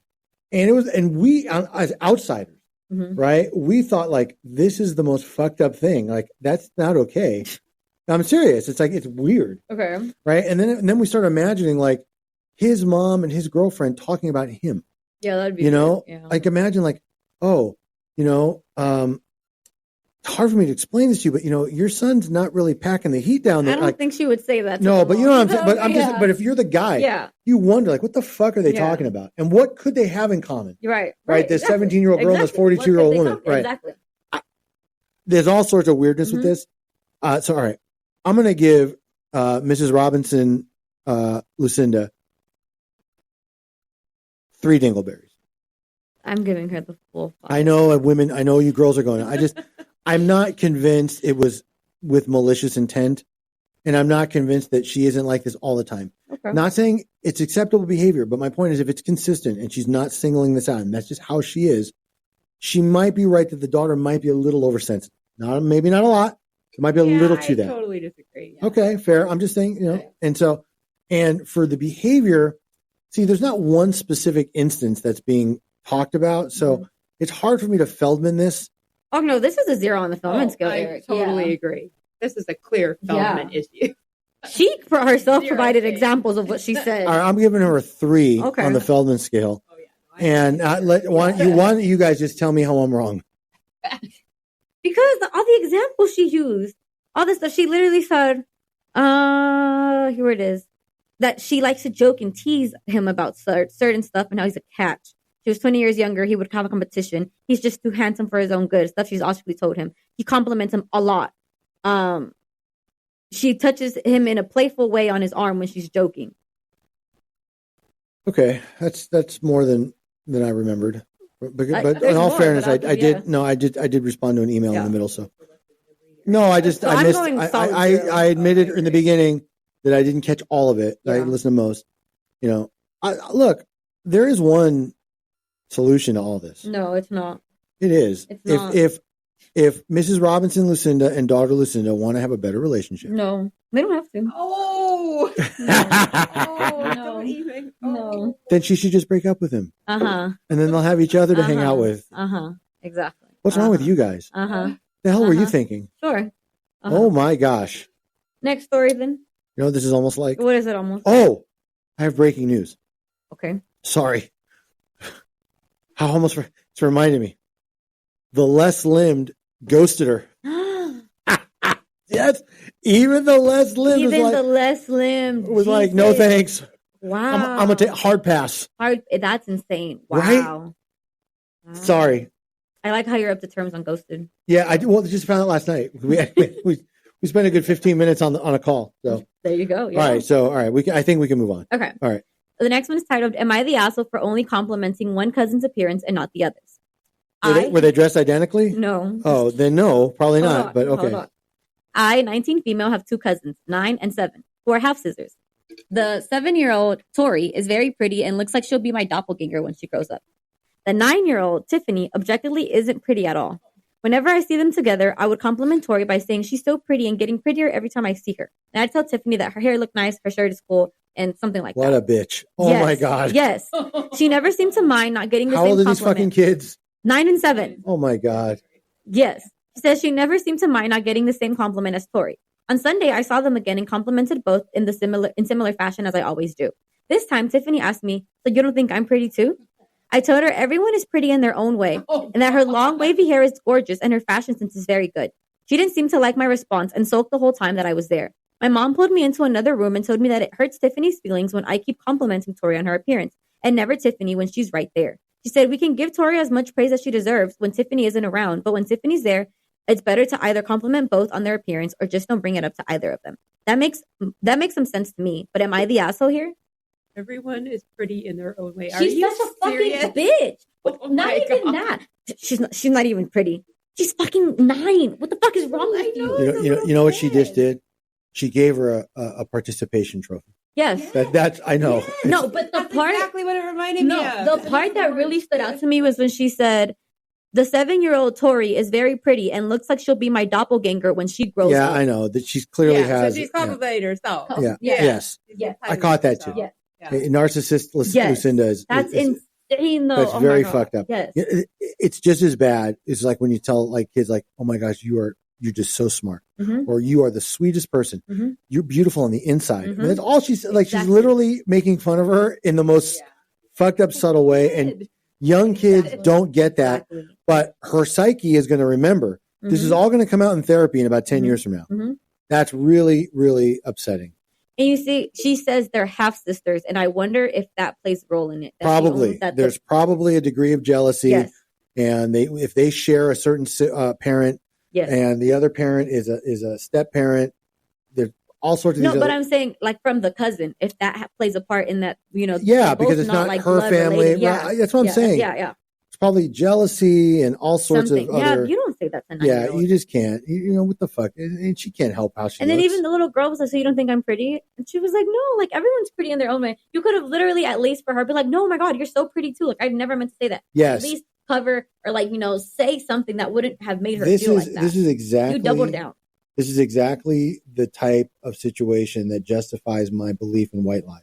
And we, as outsiders, right? We thought like, this is the most fucked up thing. Like, that's not okay. I'm serious. It's like, it's weird. Okay. Right. And then we started imagining like his mom and his girlfriend talking about him. Yeah. That'd be, like imagine like, it's hard for me to explain this to you, but your son's not really packing the heat down there. I don't think she would say that. No, but you know what I'm saying? But I'm just, but if you're the guy, you wonder like, what the fuck are they talking about? And what could they have in common? Right. This 17-year-old girl and this 42-year-old woman. Right. Exactly. There's all sorts of weirdness with this. So, all right. I'm going to give Mrs. Robinson, Lucinda, 3 dingleberries. I'm giving her the full 5. I know women, I know you girls are going, I'm not convinced it was with malicious intent. And I'm not convinced that she isn't like this all the time. Okay. Not saying it's acceptable behavior, but my point is if it's consistent and she's not singling this out and that's just how she is, she might be right that the daughter might be a little oversensitive. Maybe not a lot. It might be a little to that. I totally disagree. Yeah. Okay, fair. I'm just saying, and for the behavior, see, there's not one specific instance that's being talked about. So it's hard for me to Feldman this. Oh, no, this is a 0 on the Feldman scale, I Eric. totally agree. This is a clear Feldman issue. She, for herself, provided examples of what she said. All right, I'm giving her a 3 on the Feldman scale. Oh, yeah. And you guys just tell me how I'm wrong. Because all the examples she used, all this stuff, she literally said, here it is, that she likes to joke and tease him about certain stuff and how he's a catch. She was 20 years younger. He would have a competition. He's just too handsome for his own good. Stuff she's actually told him. He compliments him a lot. She touches him in a playful way on his arm when she's joking. Okay, that's more than I remembered. But in all fairness, I did respond to an email in the middle. So no, I missed. I admitted in the beginning that I didn't catch all of it. Yeah. I listened to most. Look, there is one solution to all this. No, it's not. It is. It's not. If Mrs. Robinson Lucinda and daughter Lucinda want to have a better relationship. No, they don't have to. Oh, no. No. Then she should just break up with him. And then they'll have each other to hang out with. Exactly. What's wrong with you guys? The hell were you thinking? Sure. Oh my gosh. Next story, then. You know, this is almost like. What is it almost? Oh, I have breaking news. Okay. Sorry. It's reminding me. The less limbed ghosted her. Yes. Even the less limbed was like, no thanks. Wow. I'm going to take hard pass. That's insane. Wow. Right? Wow. Sorry. I like how you're up to terms on ghosted. Yeah, I just found out last night. We spent a good 15 minutes on a call. So there you go. Yeah. All right. I think we can move on. Okay. All right. The next one is titled, Am I the asshole for only complimenting one cousin's appearance and not the others? Were they dressed identically? No. Oh, then no, probably not. But okay. I, 19 female, have two cousins, 9 and 7, who are half sisters. The 7-year-old Tori is very pretty and looks like she'll be my doppelganger when she grows up. The 9-year-old Tiffany objectively isn't pretty at all. Whenever I see them together, I would compliment Tori by saying she's so pretty and getting prettier every time I see her. And I tell Tiffany that her hair looked nice, her shirt is cool, and something like that. What a bitch. Oh my God. Yes. She never seemed to mind not getting the same compliment. How old are these fucking kids? 9 and 7. Oh my God. Yes. She says she never seemed to mind not getting the same compliment as Tori. On Sunday, I saw them again and complimented both in similar fashion as I always do. This time, Tiffany asked me, so you don't think I'm pretty too? I told her everyone is pretty in their own way and that her long wavy hair is gorgeous and her fashion sense is very good. She didn't seem to like my response and sulked the whole time that I was there. My mom pulled me into another room and told me that it hurts Tiffany's feelings when I keep complimenting Tori on her appearance and never Tiffany when she's right there. She said we can give Tori as much praise as she deserves when Tiffany isn't around, but when Tiffany's there, it's better to either compliment both on their appearance or just don't bring it up to either of them. That makes some sense to me, but am I the asshole here? Everyone is pretty in their own way. She's such a fucking bitch. Not even that. She's not even pretty. She's fucking 9. What the fuck is wrong with you? You know what she just did? She gave her a participation trophy. Yes. That's I know. Yes. No, but the part exactly what it reminded me of. The part that really stood out to me was when she said, the 7-year-old Tori is very pretty and looks like she'll be my doppelganger when she grows up. Yeah, I know. That she's clearly has. So she's complimenting herself. Yeah. Yes. I caught that too. Yeah. Narcissist Lucinda is. That's insane though. That's very fucked up. Yes. It's just as bad. It's like when you tell like kids like, oh my gosh, you're just so smart. Mm-hmm. Or you are the sweetest person. Mm-hmm. You're beautiful on the inside. Mm-hmm. And that's all she's like. Exactly. She's literally making fun of her in the most fucked up, subtle way. And young kids don't get that. Exactly. But her psyche is going to remember. Mm-hmm. This is all going to come out in therapy in about 10 years from now. Mm-hmm. That's really, really upsetting. And you see, she says they're half sisters, and I wonder if that plays a role in it. Probably. There's probably a degree of jealousy. Yes. And if they share a certain parent, yes. and the other parent is a step parent, there's all sorts of these. No, but I'm saying like from the cousin, if that plays a part in that, Yeah, because it's not like her family. Yeah. That's what I'm saying. Yeah. It's probably jealousy and all sorts of other. Yeah, you don't say that to 9 Yeah, you just can't. You know what the fuck? And she can't help how she. And then looks. even the little girl was like, "So you don't think I'm pretty?" And she was like, "No, like everyone's pretty in their own way." You could have literally, at least for her, be like, "No, my God, you're so pretty too." Like I've never meant to say that. Yes. At least cover or like say something that wouldn't have made her feel like that. This is exactly. You doubled down. This is exactly the type of situation that justifies my belief in white lies.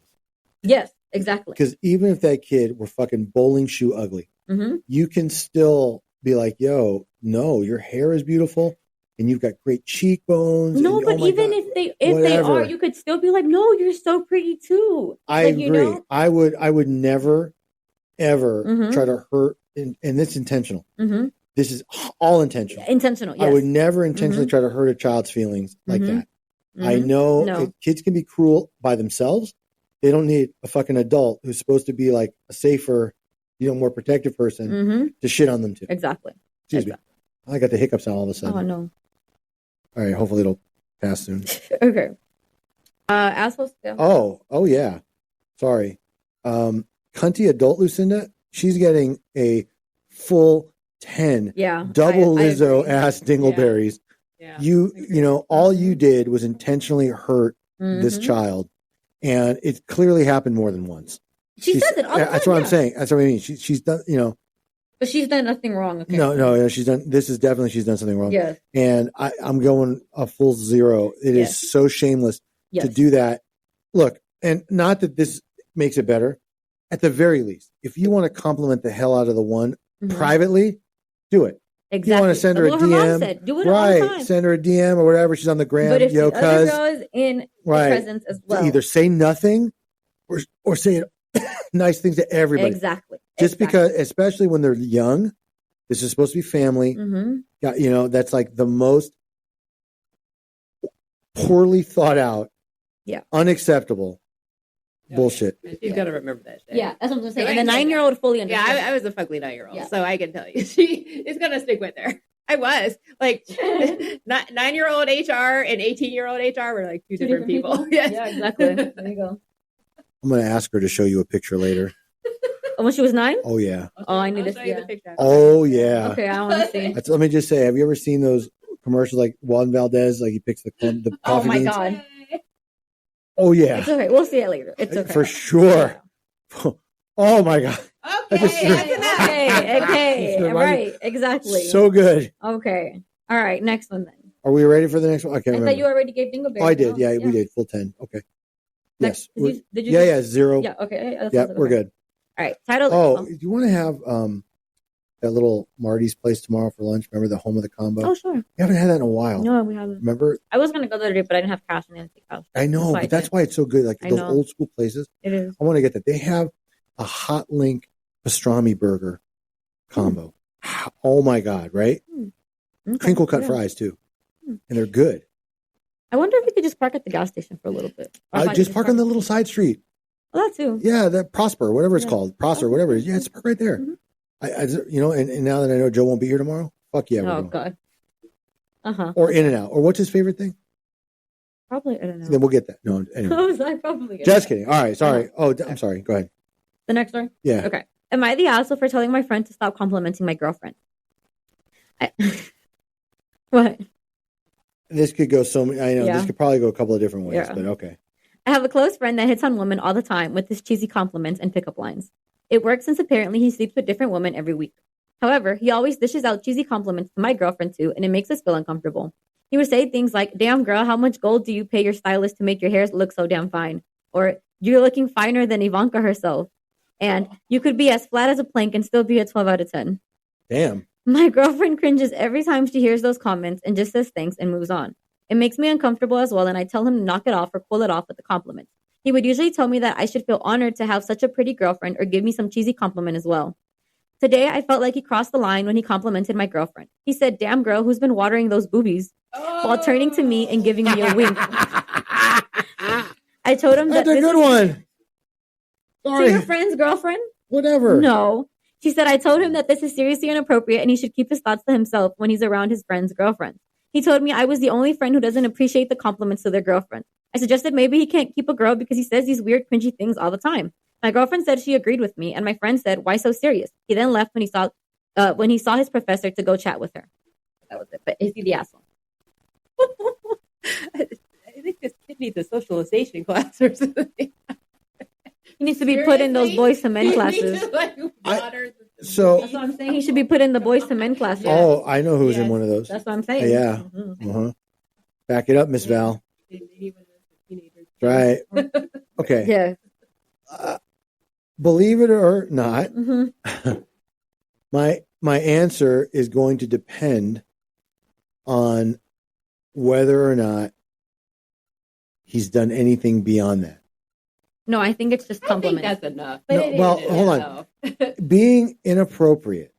Yes, exactly. Because even if that kid were fucking bowling shoe ugly, mm-hmm. you can still be like, yo, no, your hair is beautiful and you've got great cheekbones. No, but even God, if they are, you could still be like, no, you're so pretty too. I agree. I would never, ever mm-hmm. try to hurt, and it's intentional. Mm-hmm. This is all intentional. Intentional, yes. I would never intentionally mm-hmm. try to hurt a child's feelings like mm-hmm. that. Mm-hmm. I know kids can be cruel by themselves. They don't need a fucking adult who's supposed to be like a safer, more protective person mm-hmm. to shit on them too. Exactly. Excuse me. I got the hiccups now all of a sudden. Oh, no. All right. Hopefully it'll pass soon. Okay. Assholes. Oh, yeah. Sorry. Cunty adult Lucinda, she's getting a full 10. Yeah. Double Lizzo ass dingleberries. Yeah. All you did was intentionally hurt mm-hmm. this child. And it clearly happened more than once. She says it all the time. That's what I'm saying. That's what I mean. She's done, But she's done nothing wrong. Okay. No, she's done she's done something wrong. Yes. And I'm going a full 0. It is so shameless to do that. Look, and not that this makes it better. At the very least, if you want to compliment the hell out of the one mm-hmm. privately, do it. Exactly. You want to send her a Her DM. mom said, do it all the time. Send her a DM or whatever. She's on the gram. But if yo, the other girl is in the presence as well. Either say nothing or say nice things to everybody. Exactly. Just because, especially when they're young, this is supposed to be family. Mm-hmm. Yeah, you know, that's like the most poorly thought out, unacceptable bullshit. She's got to remember that shit. Yeah, that's what I'm saying. And the 9-year-old fully understands. Yeah, I was a fugly 9-year-old, so I can tell you, she is going to stick with her. I was like 9-year-old HR and 18-year-old HR were like two different people. Yes. Yeah, exactly. There you go. I'm going to ask her to show you a picture later. When she was 9? Oh, yeah. Oh, I need to see the picture. Oh, yeah. Okay, I want to see. Let me just say, have you ever seen those commercials like Juan Valdez, like he picks the coffee Oh, my beans? God. Oh, yeah. It's okay. We'll see it later. It's okay. For sure. Oh, my God. Okay. Right. Exactly. So good. Okay. All right. Next one then. Are we ready for the next one? I can't remember. I thought you already gave Dingleberry. Oh, I did. Yeah, we did. Full 10. Okay. Next, Yes. Did you? Yeah, 0. Yeah. Okay. Yeah, we're good. All right. Title. Oh, do you want to have that little Marty's place tomorrow for lunch? Remember the home of the combo? Oh, sure. We haven't had that in a while. No, we haven't. Remember? I was gonna go there today, but I didn't have cash and I didn't take cash. I know, but that's why it's so good. Like those old school places. It is. I want to get that. They have a hot link pastrami burger combo. Oh my God! Right? Okay. Crinkle cut fries too, and they're good. I wonder if we could just park at the gas station for a little bit. Just park on the little side street. Well, that too. Yeah, that Prosper, whatever it's called, Prosper, whatever it is. Yeah, it's park right there. Mm-hmm. And now that I know Joe won't be here tomorrow, fuck yeah. Oh God. Or In-N-Out, or what's his favorite thing? Probably In-N-Out. Then we'll get that. No, anyway. Probably. Just kidding. All right, sorry. Oh, I'm sorry. Go ahead. The next one. Yeah. Okay. Am I the asshole for telling my friend to stop complimenting my girlfriend? What? This could go so many. I know this could probably go a couple of different ways, but okay. I have a close friend that hits on women all the time with his cheesy compliments and pickup lines. It works since apparently he sleeps with different women every week. However, he always dishes out cheesy compliments to my girlfriend too, and it makes us feel uncomfortable. He would say things like, "Damn girl, how much gold do you pay your stylist to make your hair look so damn fine?" Or, "You're looking finer than Ivanka herself." And, "You could be as flat as a plank and still be a 12 out of 10. Damn. My girlfriend cringes every time she hears those comments and just says thanks and moves on. It makes me uncomfortable as well, and I tell him to knock it off or cool it off with the compliments. He would usually tell me that I should feel honored to have such a pretty girlfriend or give me some cheesy compliment as well. Today, I felt like he crossed the line when he complimented my girlfriend. He said, "Damn girl, who's been watering those boobies?" while turning to me and giving me a wink. I told him that's a good one. Sorry. To your friend's girlfriend? Whatever. No. She said, I told him that this is seriously inappropriate and he should keep his thoughts to himself when he's around his friend's girlfriend. He told me I was the only friend who doesn't appreciate the compliments to their girlfriend. I suggested maybe he can't keep a girl because he says these weird, cringy things all the time. My girlfriend said she agreed with me, and my friend said, "Why so serious?" He then left when he saw his professor to go chat with her. That was it. But is he the asshole? I think this kid needs a socialization class or something. He needs to be put in those boys to men classes. So that's what I'm saying. He should be put in the boys to men classes. Oh, I know who's in one of those. That's what I'm saying. Yeah. Mm-hmm. Back it up, Miss Val. Right. Okay. Yeah. Believe it or not, my answer is going to depend on whether or not he's done anything beyond that. No, I think it's just compliments. I think that's enough. No, well, hold on. Being inappropriate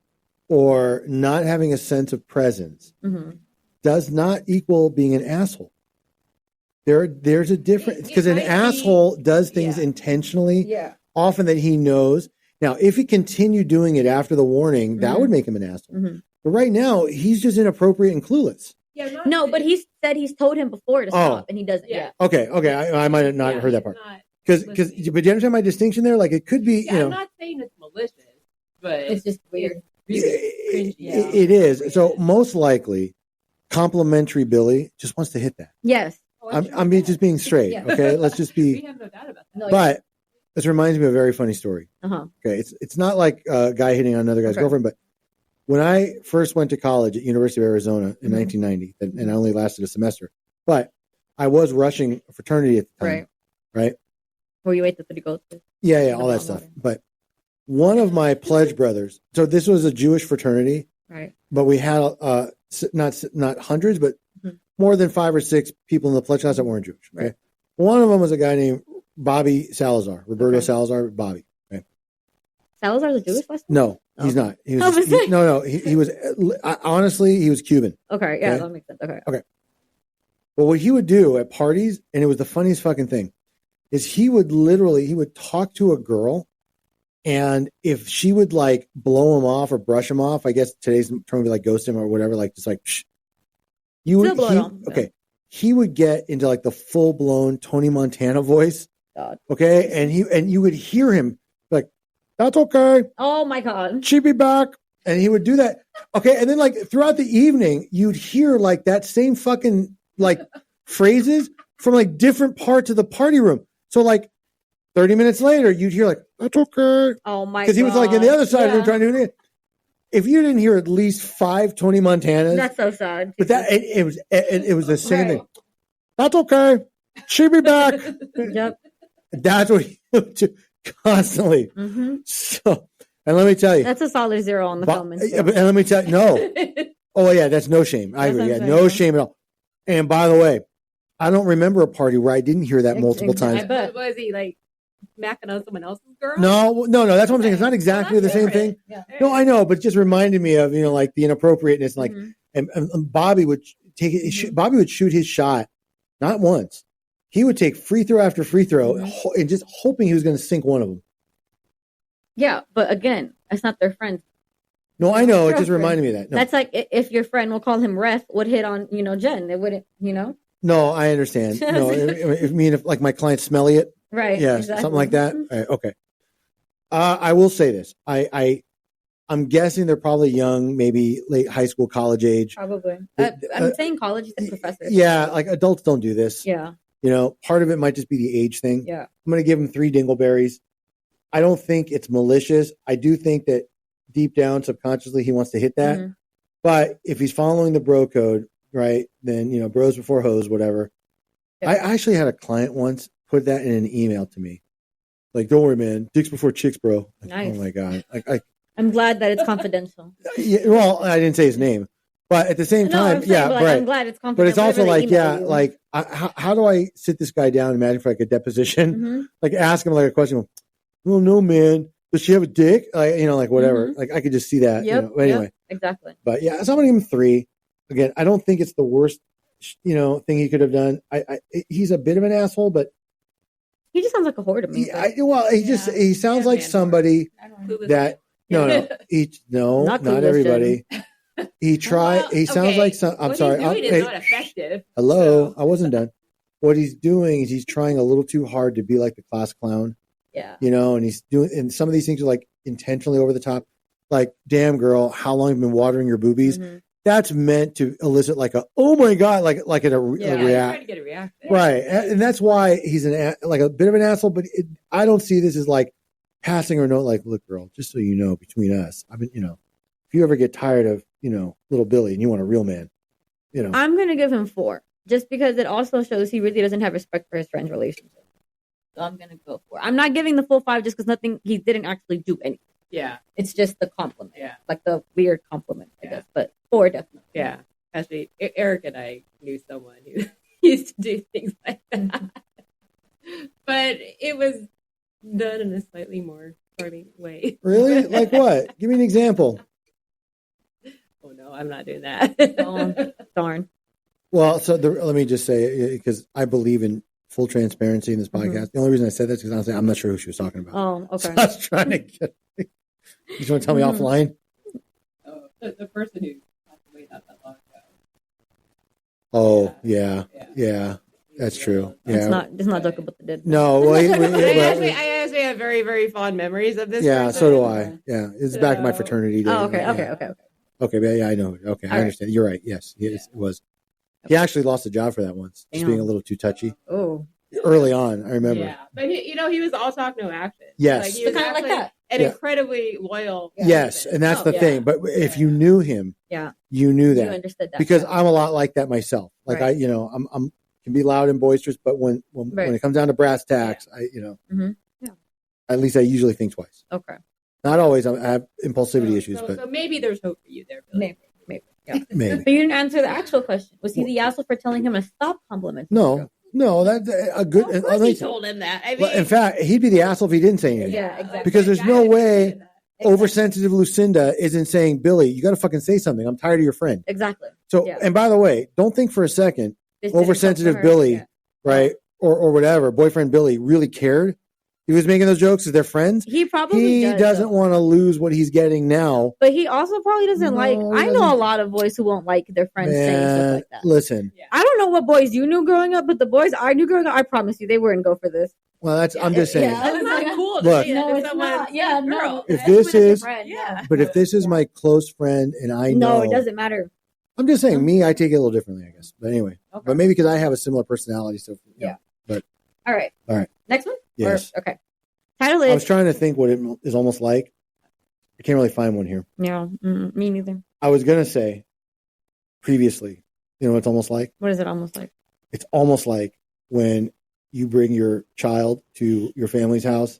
or not having a sense of presence does not equal being an asshole. There's a difference because an asshole does things intentionally. Yeah. Often that he knows. Now, if he continued doing it after the warning, that would make him an asshole. But right now, he's just inappropriate and clueless. Yeah, no, but he said he's told him before to stop, and he doesn't. Yeah. Okay. I might have not heard that part. But do you understand my distinction there? Like it could be, I'm not saying it's malicious, but it's just weird. It is. So most likely, complimentary Billy just wants to hit that. Yes. I'm just being straight. Okay, let's just be. We have no doubt about that. But this reminds me of a very funny story. Okay, it's not like a guy hitting on another guy's girlfriend, but when I first went to college at University of Arizona in 1990, and I only lasted a semester, but I was rushing a fraternity at the time. Right. Where you wait to go to? Yeah, all that stuff. But one of my pledge brothers, so this was a Jewish fraternity, Right. But we had not hundreds, but more than 5 or 6 people in the pledge class that weren't Jewish. Okay. Right. One of them was a guy named Bobby Salazar, Roberto Salazar, Bobby. Okay. Salazar's a Jewish last name? No, he's not. He was he was honestly, he was Cuban. Okay, yeah, that makes sense. Okay. Well, what he would do at parties, and it was the funniest fucking thing, is he would talk to a girl, and if she would like blow him off or brush him off, I guess today's term would be like ghost him or whatever, like just like psh, he would get into like the full blown Tony Montana voice. God. Okay, and you would hear him like, "That's okay. Oh my God, she'll be back," and he would do that. Okay, and then like throughout the evening, you'd hear like that same fucking like phrases from like different parts of the party room. So like 30 minutes later, you'd hear like, "That's okay." Oh my God, because he was like in the other side of the room trying to do it. If you didn't hear at least 5 Tony Montanas, that's so sad. But that it was the same thing. That's okay. She'll be back. Yep. That's what he would do constantly. Mm-hmm. So, and let me tell you, that's a solid 0 on the film. And let me tell you, no. Oh yeah, that's no shame. I agree. Yeah, no shame at all. And by the way, I don't remember a party where I didn't hear that multiple times. But was he like smacking on someone else's girl? No. That's what I'm saying. It's not exactly the same thing. Yeah. No, I know, but it just reminded me of like the inappropriateness, like, and Bobby would take it. Bobby would shoot his shot, not once. He would take free throw after free throw, and just hoping he was going to sink one of them. Yeah, but again, that's not their friend. No, I know. It just reminded me of that. No. That's like if your friend, we'll call him Ref, would hit on Jen. It wouldn't, No, I understand. No, if like my client Smelly it. Right. Yeah, exactly. Something like that. Right, okay. I will say this. I'm guessing they're probably young, maybe late high school, college age. Probably. I'm saying college is professor. Yeah, like adults don't do this. Yeah. Part of it might just be the age thing. Yeah. I'm going to give him 3 dingleberries. I don't think it's malicious. I do think that deep down, subconsciously, he wants to hit that. Mm-hmm. But if he's following the bro code, right, then, bros before hoes, whatever. Yeah. I actually had a client once put that in an email to me. Like, don't worry, man. Dicks before chicks, bro. Like, nice. Oh, my God. I'm glad that it's confidential. Yeah, well, I didn't say his name. But at the same time, right. I'm glad it's confidential. But it's also like, how do I sit this guy down and imagine for like a deposition? Mm-hmm. Like ask him like a question. Oh, no, man. Does she have a dick? Like whatever. Mm-hmm. Like I could just see that. Yep. Anyway. Yep, exactly. But yeah, so I'm going to give him 3. Again, I don't think it's the worst, thing he could have done. He's a bit of an asshole, but he just sounds like a whore to me. He sounds like somebody that, not everybody. He tried. He sounds like some. I'm sorry. What he's doing is not effective. Hello, I wasn't done. What he's doing is he's trying a little too hard to be like the class clown. Yeah. And he's doing, and some of these things are like intentionally over the top. Like, damn girl, how long have you been watering your boobies? Mm-hmm. That's meant to elicit like a, oh my God, like a react. Trying to get a reaction. Right, and that's why he's like a bit of an asshole. But I don't see this as like passing or note. Like, look, girl, just so you know, between us, I've been, if you ever get tired of, little Billy and you want a real man, I'm going to give him 4 just because it also shows he really doesn't have respect for his friend's relationship. So I'm going to go 4. I'm not giving the full 5 just because he didn't actually do anything. Yeah. It's just the compliment. Yeah. Like the weird compliment, I guess. But 4 definitely. Yeah. Actually, Eric and I knew someone who used to do things like that. But it was done in a slightly more charming way. Really? Like what? Give me an example. Oh, no, I'm not doing that. Oh, darn. Well, so let me just say, because I believe in full transparency in this podcast. Mm-hmm. The only reason I said that is because honestly, I'm not sure who she was talking about. Oh, okay. So I was trying to get. You just want to tell me offline? Oh, the person who passed away not that long ago. Oh, yeah. That's true. Yeah. It's not joke about the dead. No, well, I actually have very, very fond memories of this. Yeah, person. so do I. Yeah, it's back in my fraternity days. Oh, okay. Okay, yeah, I know. Okay, I understand. You're right. Yes, it was. He actually lost a job for that once, just being a little too touchy. Oh, early on, I remember. Yeah, but he was all talk, no action. Yes, like, he was kind of like that. And incredibly loyal. Yes, and that's the thing. But if you knew him, you knew that. You understood that because I'm a lot like that myself. Like right. I'm can be loud and boisterous, but when it comes down to brass tacks, at least I usually think twice. Okay. Not always. I have impulsivity issues, but so maybe there's hope for you there. Billy. Maybe. Yeah. maybe. But you didn't answer the actual question. Was he the asshole for telling him to stop complimenting? No, that's a good. Of course he told him that. I mean, in fact, he'd be the asshole if he didn't say anything. Yeah, exactly. Because there's no way oversensitive Lucinda isn't saying, Billy, you got to fucking say something. I'm tired of your friend. Exactly. So, and by the way, don't think for a second, oversensitive Billy, right, or whatever, boyfriend Billy really cared. He was making those jokes as their friends. He probably doesn't want to lose what he's getting now. But he also probably doesn't like. I know a lot of boys who won't like their friends saying stuff like that. Listen, I don't know what boys you knew growing up, but the boys I knew growing up, I promise you, they wouldn't go for this. Well, I'm just saying. It's not cool. Look, no, it's not. Yeah, no. If this is, but if this is my close friend, and I know, no, it doesn't matter. I'm just saying, me, I take it a little differently, I guess. But anyway, but maybe because I have a similar personality, so But all right. Next one. Yes. Okay. Title is. I was trying to think what it is almost like. I can't really find one here. Yeah, me neither. I was gonna say previously. You know what it's almost like? What is it almost like? It's almost like when you bring your child to your family's house,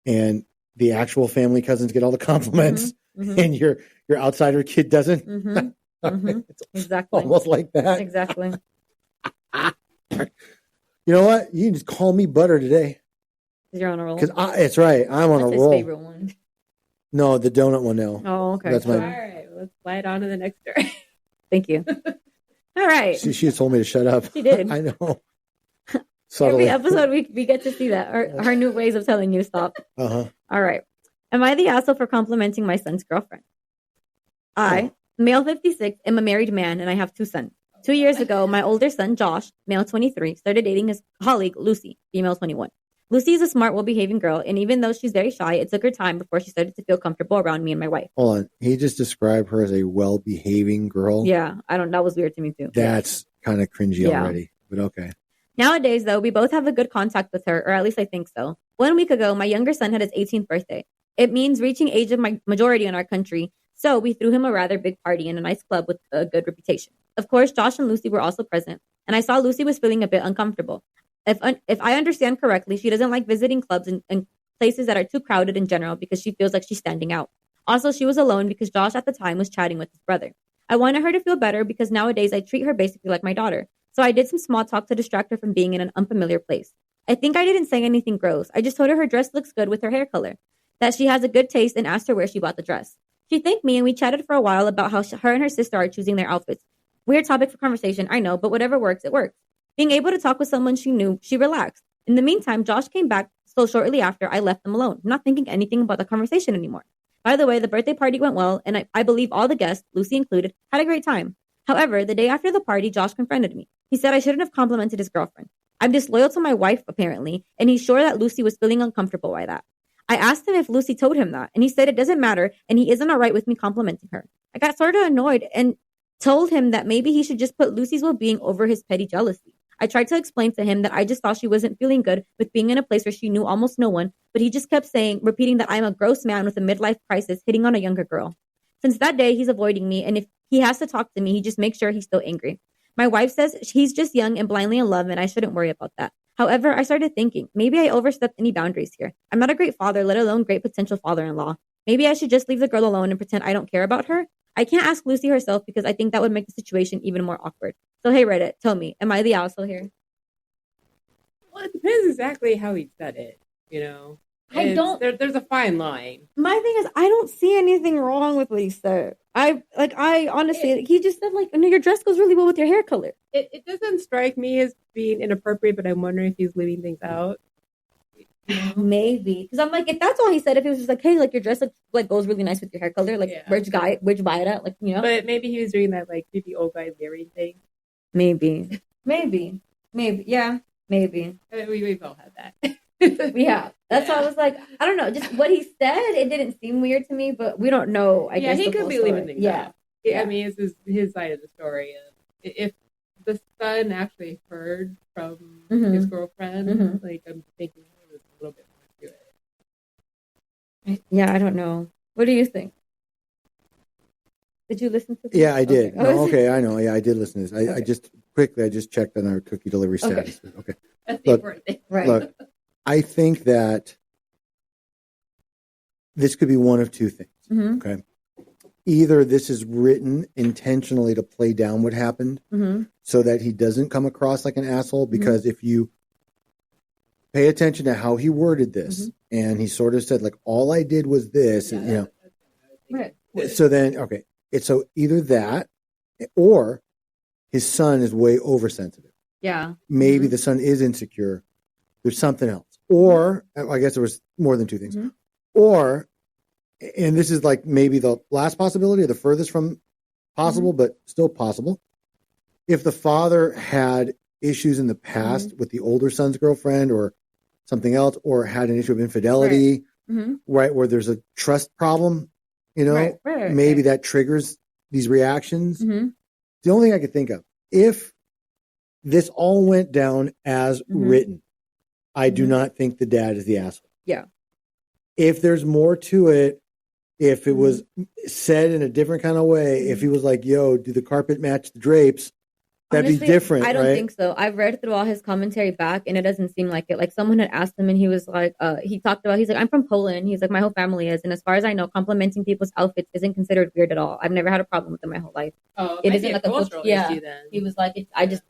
and the actual family cousins get all the compliments, and your outsider kid doesn't. It's exactly almost like that. Exactly. You know what? You can just call me Butter today. You're on a roll. Because it's right. I'm on a roll. His favorite one. No, the donut one now. Oh, okay. That's all right. Let's slide on to the next story. Thank you. All right. She told me to shut up. She did. I know. Every episode we get to see that. Our new ways of telling you stop. All right. Am I the asshole for complimenting my son's girlfriend? I, male 56, am a married man and I have 2 sons. 2 years ago, my older son, Josh, male 23, started dating his colleague, Lucy, female 21. Lucy is a smart, well-behaving girl, and even though she's very shy, it took her time before she started to feel comfortable around me and my wife. Hold on. He just described her as a well-behaving girl? Yeah. That was weird to me, too. That's kind of cringy already, but okay. Nowadays, though, we both have a good contact with her, or at least I think so. 1 week ago, my younger son had his 18th birthday. It means reaching age of majority in our country, so we threw him a rather big party in a nice club with a good reputation. Of course, Josh and Lucy were also present, and I saw Lucy was feeling a bit uncomfortable. If I understand correctly, she doesn't like visiting clubs and places that are too crowded in general because she feels like she's standing out. Also, she was alone because Josh at the time was chatting with his brother. I wanted her to feel better because nowadays I treat her basically like my daughter. So I did some small talk to distract her from being in an unfamiliar place. I think I didn't say anything gross. I just told her dress looks good with her hair color, that she has a good taste, and asked her where she bought the dress. She thanked me and we chatted for a while about how her and her sister are choosing their outfits. Weird topic for conversation, I know, but whatever works, it works. Being able to talk with someone she knew, she relaxed. In the meantime, Josh came back, so shortly after, I left them alone, not thinking anything about the conversation anymore. By the way, the birthday party went well, and I believe all the guests, Lucy included, had a great time. However, the day after the party, Josh confronted me. He said I shouldn't have complimented his girlfriend. I'm disloyal to my wife, apparently, and he's sure that Lucy was feeling uncomfortable by that. I asked him if Lucy told him that, and he said it doesn't matter, and he isn't all right with me complimenting her. I got sort of annoyed and told him that maybe he should just put Lucy's well-being over his petty jealousy. I tried to explain to him that I just thought she wasn't feeling good with being in a place where she knew almost no one, but he just kept repeating that I'm a gross man with a midlife crisis hitting on a younger girl. Since that day, he's avoiding me, and if he has to talk to me, he just makes sure he's still angry. My wife says he's just young and blindly in love, and I shouldn't worry about that. However, I started thinking, maybe I overstepped any boundaries here. I'm not a great father, let alone great potential father-in-law. Maybe I should just leave the girl alone and pretend I don't care about her. I can't ask Lucy herself because I think that would make the situation even more awkward. So hey, Reddit, tell me, am I the asshole here? Well, it depends exactly how he said it, you know. There's a fine line. My thing is, I don't see anything wrong with what he said. I honestly, he just said your dress goes really well with your hair color. It doesn't strike me as being inappropriate, but I'm wondering if he's leaving things out. Maybe because I'm if that's all he said, if it was just hey, your dress goes really nice with your hair color, where'd you buy it at, But maybe he was doing that creepy old guy Larry thing. Maybe, yeah, maybe. We've all had that. Yeah, that's why I was I don't know, just what he said, it didn't seem weird to me, but we don't know. I guess he could be leaving things out. Yeah, I mean, it's his side of the story. If the son actually heard from his girlfriend, I'm thinking there was a little bit more to it. Yeah, I don't know. What do you think? Did you listen to this? Yeah, I did. Okay, I know. Yeah, I did listen to this. I just checked on our cookie delivery status. Okay. That's the important thing. Right. Look, I think that this could be one of two things. Okay. Either this is written intentionally to play down what happened so that he doesn't come across like an asshole. Because if you pay attention to how he worded this, and he sort of said, like, all I did was this, and, you know. Right. So then, okay. So either that, or his son is way oversensitive. Yeah. Maybe the son is insecure. There's something else. Or, I guess there was more than two things. Or, and this is like maybe the last possibility or the furthest from possible, but still possible. If the father had issues in the past with the older son's girlfriend or something else, or had an issue of infidelity, right, where there's a trust problem, you know, maybe that triggers these reactions. The only thing I could think of, if this all went down as written, I do not think the dad is the asshole. Yeah. If there's more to it, if it was said in a different kind of way, if he was like, yo, do the carpet match the drapes? That'd Honestly, be different. I don't right? think so. I've read through all his commentary back, and it doesn't seem like it. Like, someone had asked him, and he was like, he talked about, he's like, I'm from Poland. He's like, my whole family is. And as far as I know, complimenting people's outfits isn't considered weird at all. I've never had a problem with it my whole life. Oh, it isn't like a cultural issue then. He was like,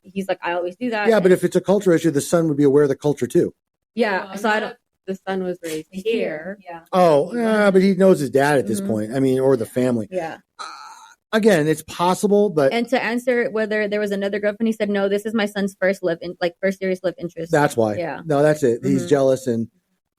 he's like, I always do that. Yeah, but if it's a culture issue, the son would be aware of the culture too. Yeah. Well, so I don't. The son was raised here. Yeah. Oh, yeah, but he knows his dad at this point. I mean, or the family. Yeah. Again, it's possible, but and to answer whether there was another girlfriend, he said, no, this is my son's first serious love interest. that's why. Yeah. No, that's it. He's jealous, and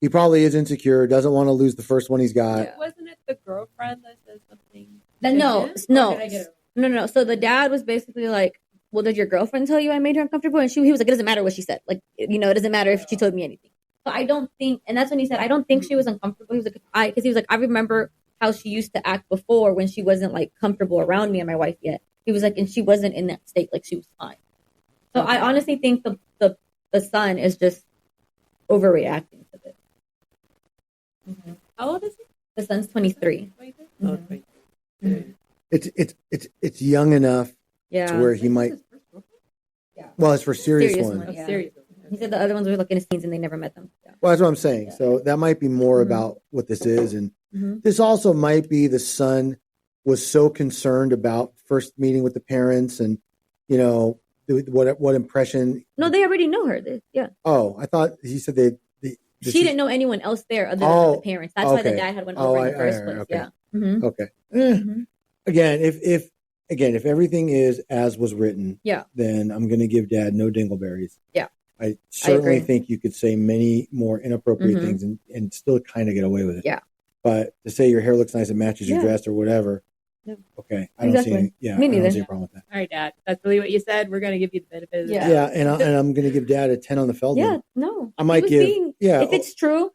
he probably is insecure. Doesn't want to lose the first one he's got. Yeah. Wasn't it the girlfriend that said something? No. So the dad was basically like, well, did your girlfriend tell you I made her uncomfortable? And he was like, it doesn't matter what she said. Like, you know, it doesn't matter if she told me anything. So I don't think, and that's when he said, I don't think she was uncomfortable. He was like, because he was like, I remember how she used to act before when she wasn't like comfortable around me and my wife yet. He was like, and she wasn't in that state, like she was fine. So I honestly think the son is just overreacting to this. How old is he? The son's 23. 23? Oh, 23. It's young enough Yeah. to where he might. Yeah. Well, it's for serious one. Yeah. Serious. He said the other ones were looking at scenes and they never met them. Yeah. Well, that's what I'm saying. So that might be more about what this is, and this also might be the son was so concerned about first meeting with the parents, and you know what impression. No, they already know her. Yeah. Oh, I thought he said she didn't know anyone else there other than the parents. That's why the dad had went over in the first place. Okay. Yeah. Okay. Again, if everything is as was written, then I'm going to give dad no dingleberries. Yeah. I certainly agree. think you could say many more inappropriate things and still kind of get away with it. Yeah. But to say your hair looks nice and matches your dress or whatever, okay, I don't see any. Yeah, Me I neither. don't see a problem with that. All right, Dad. That's really what you said. We're going to give you the benefit of the doubt. Yeah, and I'm going to give dad a 10 on the Feldman. Yeah. No. I might give. If it's true,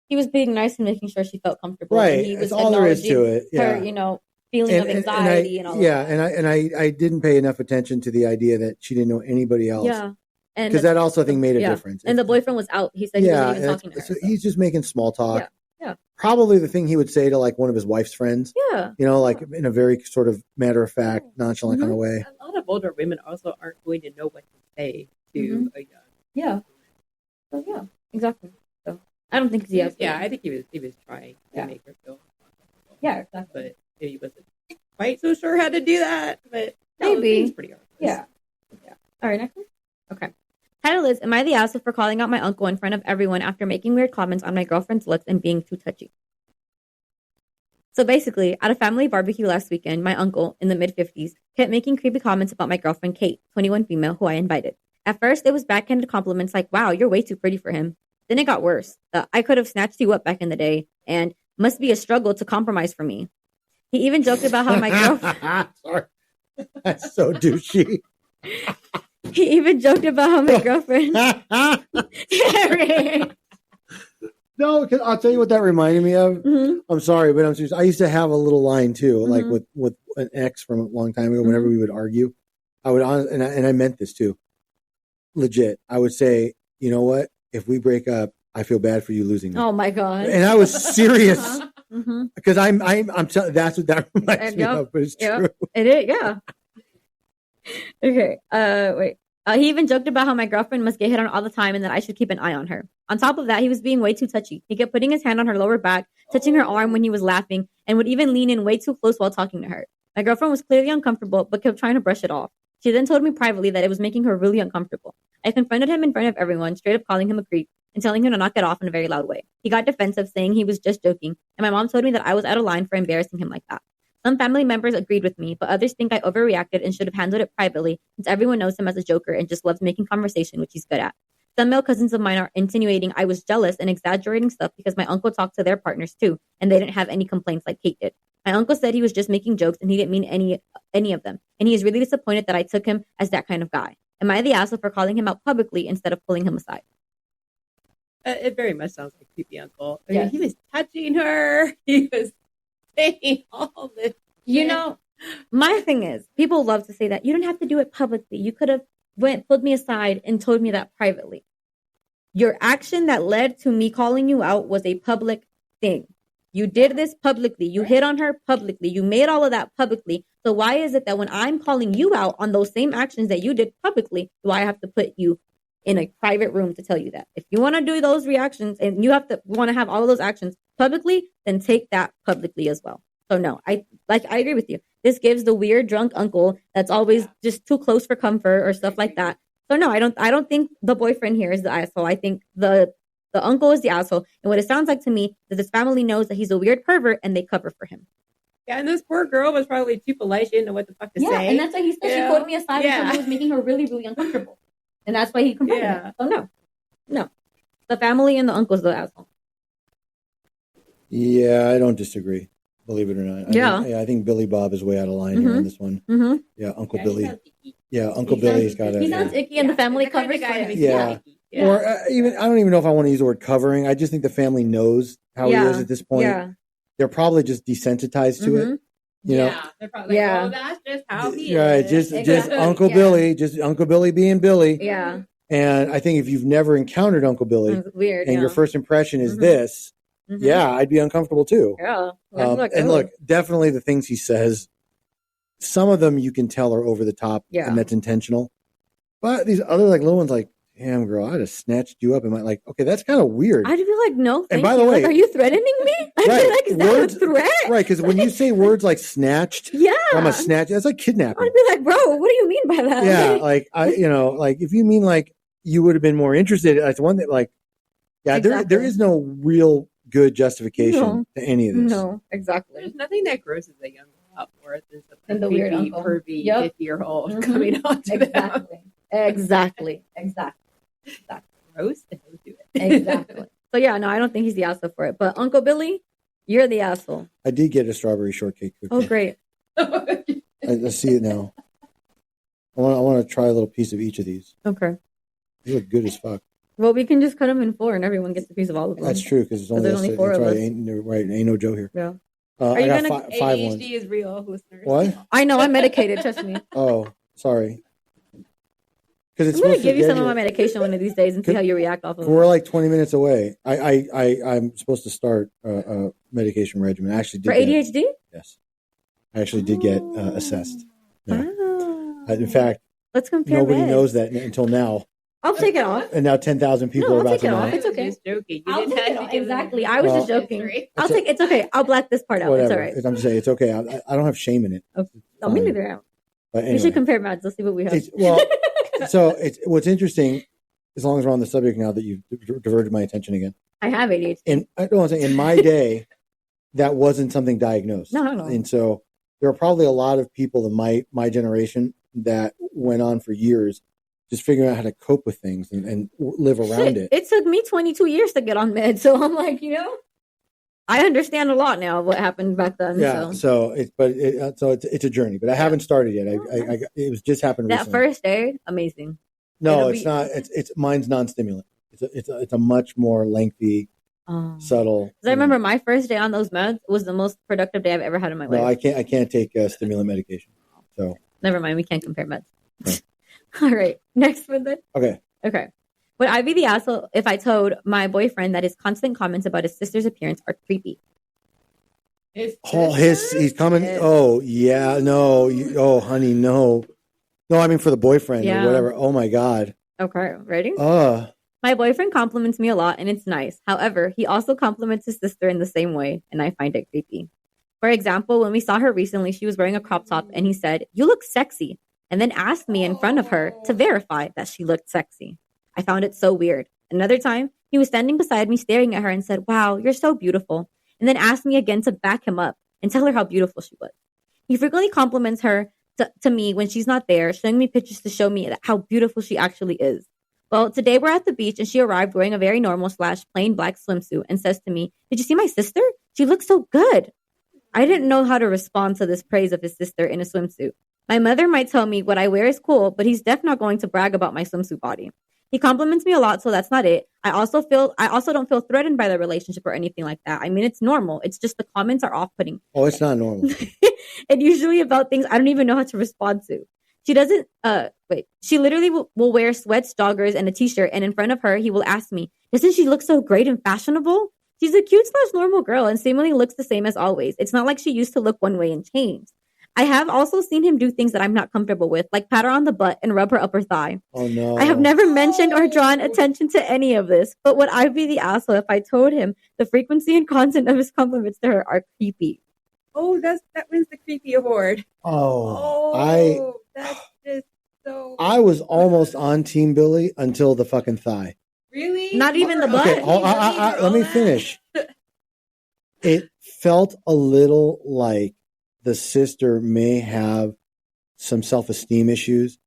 he was being nice and making sure she felt comfortable. Right. And he was That's all there is to it. Yeah. Her, feeling of anxiety and all yeah, that. and I didn't pay enough attention to the idea that she didn't know anybody else. Yeah. Because that also I think made a difference. And the boyfriend was out. He said he wasn't even talking to her. So he's just making small talk. Yeah. Probably the thing he would say to like one of his wife's friends. Yeah. Like in a very sort of matter of fact, nonchalant kind of way. A lot of older women also aren't going to know what to say to a young. Yeah. So yeah, exactly. So I don't think he has. Yeah, I think he was trying to make her feel uncomfortable. Yeah, exactly. But he wasn't quite so sure how to do that. But maybe it's pretty obvious. Yeah. All right, next one. Okay. Hi, Liz. Am I the asshole for calling out my uncle in front of everyone after making weird comments on my girlfriend's looks and being too touchy? So basically, at a family barbecue last weekend, my uncle, in the mid-50s, kept making creepy comments about my girlfriend, Kate, 21 female, who I invited. At first, it was backhanded compliments like, wow, you're way too pretty for him. Then it got worse. I could have snatched you up back in the day, and must be a struggle to compromise for me. He even joked about how my girlfriend... Sorry. That's so douchey. He even joked about how my girlfriend... No, because I'll tell you what that reminded me of. I'm sorry, but I'm serious. I used to have a little line too, like with an ex from a long time ago. Whenever we would argue, I would and I meant this too. Legit, I would say, you know what? If we break up, I feel bad for you losing me. Oh my god! And I was serious because I'm telling. That's what that reminds me of. But it's true. It is. Yeah. Okay. Wait. He even joked about how my girlfriend must get hit on all the time and that I should keep an eye on her. On top of that, he was being way too touchy. He kept putting his hand on her lower back, touching her arm when he was laughing, and would even lean in way too close while talking to her. My girlfriend was clearly uncomfortable, but kept trying to brush it off. She then told me privately that it was making her really uncomfortable. I confronted him in front of everyone, straight up calling him a creep and telling him to knock it off in a very loud way. He got defensive, saying he was just joking, and my mom told me that I was out of line for embarrassing him like that. Some family members agreed with me, but others think I overreacted and should have handled it privately, since everyone knows him as a joker and just loves making conversation, which he's good at. Some male cousins of mine are insinuating I was jealous and exaggerating stuff because my uncle talked to their partners too, and they didn't have any complaints like Kate did. My uncle said he was just making jokes and he didn't mean any of them, and he is really disappointed that I took him as that kind of guy. Am I the asshole for calling him out publicly instead of pulling him aside? It very much sounds like creepy uncle. I mean, he was touching her. He was saying all this. You know, my thing is, people love to say that you don't have to do it publicly. You could have pulled me aside and told me that privately. Your action that led to me calling you out was a public thing. You did this publicly. You hit on her publicly. You made all of that publicly. So why is it that when I'm calling you out on those same actions that you did publicly, do I have to put you in a private room to tell you that? If you want to do those reactions and you want to have all of those actions publicly, then take that publicly as well. So no, I agree with you. This gives the weird drunk uncle that's always just too close for comfort or stuff like that. So no, I don't think the boyfriend here is the asshole. I think the uncle is the asshole. And what it sounds like to me is this family knows that he's a weird pervert and they cover for him. Yeah, and this poor girl was probably too polite. She didn't know what the fuck to say. Yeah, and that's why he said she pulled me aside because it was making her really, really uncomfortable. And that's why he confronted her. So no. The family and the uncle's the asshole. Yeah, I don't disagree. Believe it or not. I think Billy Bob is way out of line here on this one. Mm-hmm. Yeah, Uncle Billy. Uncle Billy's got a... He sounds icky and the family covers for him. Yeah. Or even, I don't even know if I want to use the word covering. I just think the family knows how he is at this point. Yeah. They're probably just desensitized to it. You know? They're probably like, oh, that's just how he is. Right, just Uncle Billy, just Uncle Billy being Billy. Yeah. And I think if you've never encountered Uncle Billy, weird, and your first impression is this, I'd be uncomfortable too. Yeah. And look, definitely the things he says, some of them you can tell are over the top, and that's intentional. But these other like little ones, like, damn girl, I'd have snatched you up and like, okay, that's kind of weird. I'd be like, no, and by the way, like, are you threatening me? I'd be like, is that a threat? Right, because when you say words like snatched, I'm a snatch, that's like kidnapping. I'd be like, bro, what do you mean by that? Yeah, like like if you mean like you would have been more interested, that's one that like, there is no real good justification to any of this. No, exactly. There's nothing that grosses a young girl out more than the weird uncle, pervy 50-year-old coming on to them. Exactly. Gross, and don't do it. Exactly. So yeah, no, I don't think he's the asshole for it. But Uncle Billy, you're the asshole. I did get a strawberry shortcake cookie. Oh, great. I see it now. I want to try a little piece of each of these. Okay. They look good as fuck. Well, we can just cut them in 4 and everyone gets a piece of all of them. That's true because there's only 4 of us. Ain't no Joe here. Yeah. I got 5 ADHD ones. is real, listeners. What? I know, I'm medicated, trust me. Oh, sorry. I'm going to give you some of my medication one of these days and see how you react off of it. We're like 20 minutes away. I'm supposed to start a medication regimen. I actually did for ADHD? Yes. I actually did get assessed. Yeah. Wow. In fact, let's compare nobody knows that until now. I'll take it off. And now 10,000 people are about to know. It's okay. Just joking. I'll take it off. Exactly. I was just joking. It's okay. I'll black this part out. Whatever. It's all right. I'm just saying, it's okay. I don't have shame in it. Okay. No, me neither. But anyway. We should compare meds. Let's see what we have. So what's interesting, as long as we're on the subject now that you've diverted my attention again. I have ADHD. And I don't want to say in my day, that wasn't something diagnosed. No. And so there are probably a lot of people in my generation that went on for years just figuring out how to cope with things and live around it. It took me 22 years to get on meds. So I'm like, I understand a lot now of what happened back then. Yeah, so it's a journey, but I haven't started yet. It was just happened recently. That first day, amazing. No, it's not. It's mine's non-stimulant. It's a much more lengthy, subtle. Because I remember my first day on those meds was the most productive day I've ever had in my life. No, I can't take stimulant medication. So never mind. We can't compare meds. No. All right, next one then. Okay. Would I be the asshole if I told my boyfriend that his constant comments about his sister's appearance are creepy? He's coming. Oh yeah, no. Oh honey, no. No, I mean for the boyfriend Yeah. or whatever. Oh my God. Okay, ready? My boyfriend compliments me a lot and it's nice. However, he also compliments his sister in the same way and I find it creepy. For example, when we saw her recently, she was wearing a crop top and he said, "You look sexy," and then asked me in front of her to verify that she looked sexy. I found it so weird. Another time, he was standing beside me staring at her and said, "Wow, you're so beautiful," and then asked me again to back him up and tell her how beautiful she was. He frequently compliments her to me when she's not there, showing me pictures to show me how beautiful she actually is. Well, today we're at the beach and she arrived wearing a very normal / plain black swimsuit and says to me, "Did you see my sister? She looks so good." I didn't know how to respond to this praise of his sister in a swimsuit. My mother might tell me what I wear is cool, but he's definitely not going to brag about my swimsuit body. He compliments me a lot, so that's not it. I also don't feel threatened by the relationship or anything like that. I mean, it's normal. It's just the comments are off-putting. Oh, it's not normal. And usually about things I don't even know how to respond to. She doesn't, she literally will wear sweats, joggers, and a t-shirt, and in front of her, he will ask me, "Doesn't she look so great and fashionable?" She's a cute / normal girl and seemingly looks the same as always. It's not like she used to look one way and changed. I have also seen him do things that I'm not comfortable with, like pat her on the butt and rub her upper thigh. Oh, no. I have never mentioned or drawn attention to any of this, but would I be the asshole if I told him the frequency and content of his compliments to her are creepy? Oh, that wins the creepy award. That's just so. I was almost on Team Billy until the fucking thigh. Really? Not even the butt? Okay, let me finish. It felt a little like the sister may have some self-esteem issues,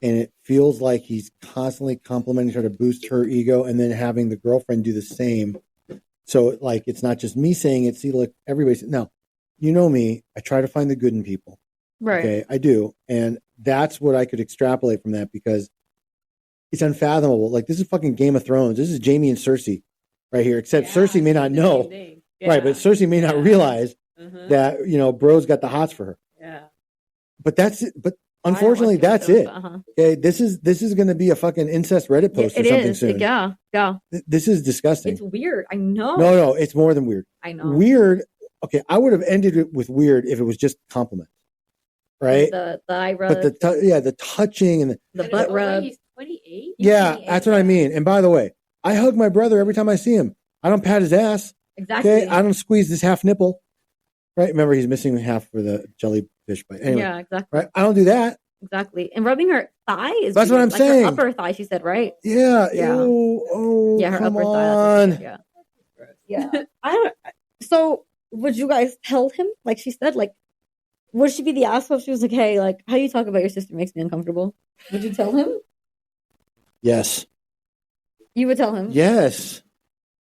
and it feels like he's constantly complimenting her to boost her ego and then having the girlfriend do the same. So, like, it's not just me saying it. See, look, everybody's... Now, you know me. I try to find the good in people. Right. Okay, I do. And that's what I could extrapolate from that because it's unfathomable. Like, this is fucking Game of Thrones. This is Jaime and Cersei right here, except Cersei may not know. Yeah. Right, but Cersei may not realize that, you know, bro's got the hots for her. Yeah. But that's it. But unfortunately, that's it. Okay, this is going to be a fucking incest Reddit post or something soon. Yeah. This is disgusting. It's weird. I know. No, it's more than weird. I know. Weird. Okay, I would have ended it with weird if it was just compliment. Right? The eye rub. But the touching and the butt rub. He's 28. Yeah, that's what I mean. And by the way, I hug my brother every time I see him. I don't pat his ass. Exactly. Okay, I don't squeeze this half nipple. Right? Remember, he's missing half for the jellyfish bite. Anyway, yeah, exactly. Right? I don't do that. Exactly. And rubbing her thigh is that's weird. what I'm like saying. Her upper thigh, she said, right? Yeah. Yeah. Ew, oh, yeah, her come upper on. thigh. Yeah. So would you guys tell him? Like she said, like, would she be the asshole if she was like, "Hey, like, how you talk about your sister makes me uncomfortable"? Would you tell him? Yes. You would tell him? Yes.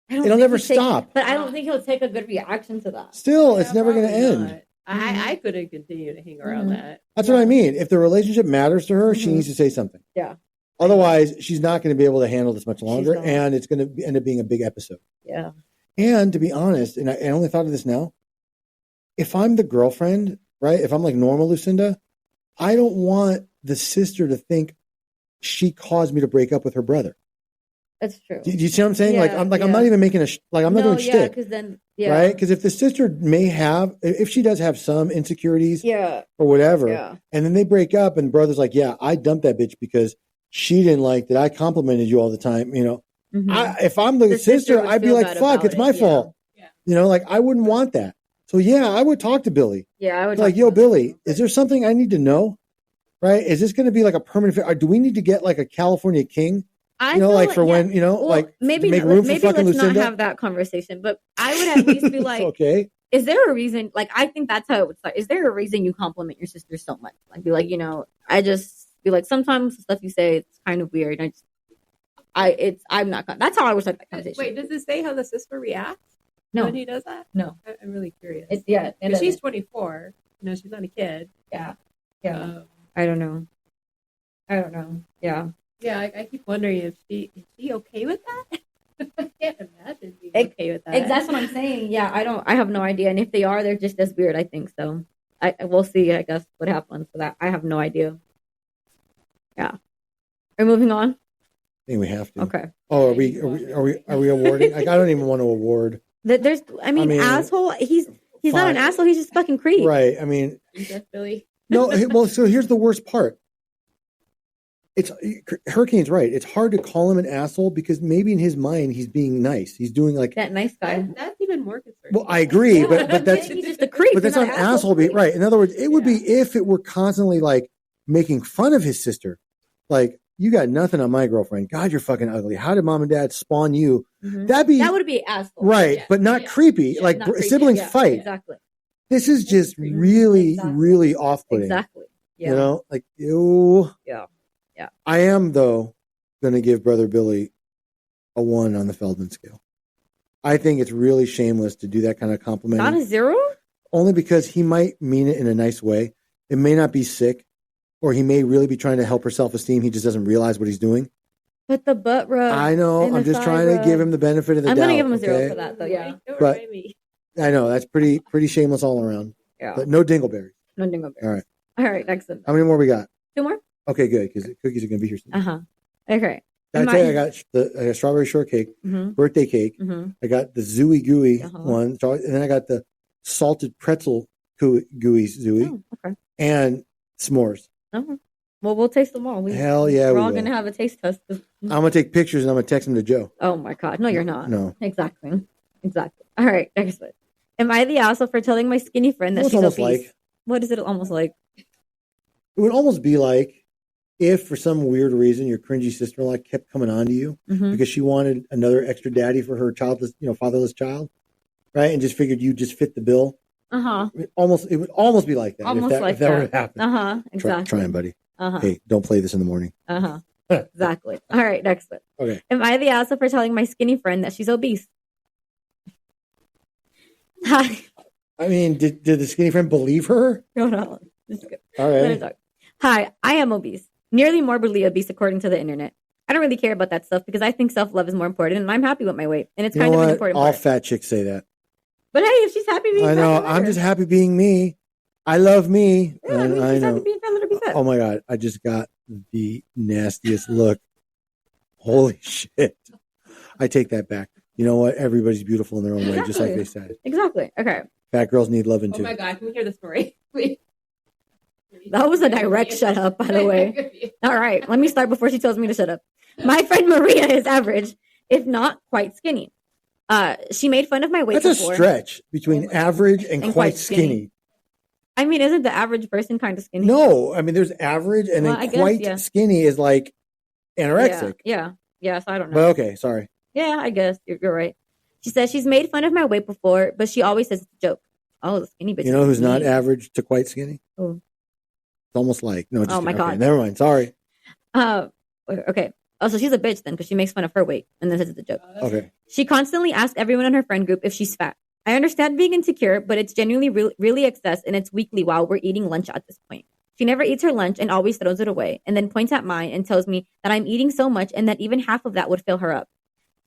It'll never stop. But I don't think he'll take a good reaction to that. Still, it's never going to end. I couldn't continue to hang around that. That's what I mean. If the relationship matters to her, she needs to say something. Yeah. Otherwise, she's not going to be able to handle this much longer, and it's going to end up being a big episode. Yeah. And to be honest, and I only thought of this now, if I'm the girlfriend, right, if I'm like normal Lucinda, I don't want the sister to think she caused me to break up with her brother. That's true. Do you see what I'm saying? Yeah, I'm not even making I'm not doing shtick. Because then, right? Because if the sister may have, if she does have some insecurities, or whatever, and then they break up, and the brother's like, "Yeah, I dumped that bitch because she didn't like that I complimented you all the time." You know, if I'm the sister, I'd be like, "Fuck, it's my fault." Yeah. You know, like I wouldn't want that. So yeah, I would talk to Billy. Yeah, I would. Like, yo, Billy, is there something I need to know? Right? Is this going to be like a permanent? Or do we need to get like a California king? I like for when, like maybe make room for fucking let's Lucinda? not have that conversation. But I would at least be like, okay, is there a reason? Like, I think that's how it would start. Is there a reason you compliment your sister so much? Like, be like, I just be like, sometimes the stuff you say, it's kind of weird. I'm not. That's how I would start that conversation. Wait, does it say how the sister reacts when he does that? No, I'm really curious. Because she's 24. She's not a kid. Yeah. I don't know. Yeah. Yeah, I keep wondering is she okay with that? I can't imagine being okay with that. That's what I'm saying. Yeah, I have no idea. And if they are, they're just as weird, I think. So we'll see, I guess, what happens for that. I have no idea. Yeah. Are we moving on? I think we have to. Okay. Oh, are we awarding? Like, I don't even want to award. Asshole. He's not an asshole. He's just fucking creep. Right. I mean, Billy. no. Well, so here's the worst part. Hurricane's right. It's hard to call him an asshole because maybe in his mind he's being nice. He's doing like that nice guy. That's even more concerning. Well, I agree, but that's he's just a creep. But that's not an asshole. Right. In other words, it would be if it were constantly like making fun of his sister. Like, you got nothing on my girlfriend. God, you're fucking ugly. How did mom and dad spawn you? Mm-hmm. That would be asshole. Right, but not creepy. Like not creepy. Siblings fight. Exactly. This is just really, really off-putting. Exactly. Yeah. You know, like, ew. Yeah. Yeah. I am, though, going to give Brother Billy a 1 on the Feldman scale. I think it's really shameless to do that kind of compliment. Not a 0? Only because he might mean it in a nice way. It may not be sick, or he may really be trying to help her self-esteem. He just doesn't realize what he's doing. But the butt rub. I know. I'm just trying to give him the benefit of the doubt. I'm going to give him a 0 for that, though. Yeah. But I know that's pretty shameless all around. Yeah. But no dingleberries. No dingleberries. All right. All right. Excellent. How many more we got? 2 more. Okay, good, because cookies are going to be here soon. Okay. I tell you, I got strawberry shortcake, birthday cake. I got the Zooey Gooey one, and then I got the salted pretzel gooey Zooey, and s'mores. Well, we'll taste them all. Hell yeah, we're all going to have a taste test. I'm going to take pictures and I'm going to text them to Joe. Oh my God. No, you're not. No. Exactly. All right. Next one. Am I the asshole for telling my skinny friend that she's obese? Like, what is it almost like? It would almost be like if for some weird reason your cringy sister-in-law kept coming on to you because she wanted another extra daddy for her childless, fatherless child, right? And just figured you just fit the bill. It would almost be like that. Almost if that were to happen. Exactly. Trying, buddy. Hey, don't play this in the morning. Exactly. All right, next one. Okay. Am I the asshole for telling my skinny friend that she's obese? Hi. I mean, did the skinny friend believe her? No. This is good. All right. Hi, I am obese. Nearly morbidly obese, according to the internet. I don't really care about that stuff because I think self-love is more important, and I'm happy with my weight, and it's kind of an important All part. fat chicks say that. But hey, if she's happy being fat, I know. I'm just happy being me. I love me. Yeah, I mean, she's happy being fat, let her be fat. Oh my God. I just got the nastiest look. Holy shit. I take that back. You know what? Everybody's beautiful in their own way, just like they said. Exactly. Okay. Fat girls need loving too. Oh my God. Can we hear the story? Please. That was a direct shut up, by the way. All right. Let me start before she tells me to shut up. My friend Maria is average, if not quite skinny. She made fun of my weight That's before. a stretch between average and quite skinny. I mean, isn't the average person kind of skinny? No. I mean, there's average and then quite skinny is like anorexic. Yeah. So I don't know. But okay. Sorry. Yeah, I guess. You're right. She says she's made fun of my weight before, but she always says it's a joke. Oh, the skinny bitch. You know who's not average to quite skinny? Oh. It's almost like. No, just oh my God. Okay, never mind. Sorry. Okay. Oh, so she's a bitch then because she makes fun of her weight and then says it's a joke. Okay. She constantly asks everyone in her friend group if she's fat. I understand being insecure, but it's genuinely really excess and it's weekly while we're eating lunch at this point. She never eats her lunch and always throws it away and then points at mine and tells me that I'm eating so much and that even half of that would fill her up.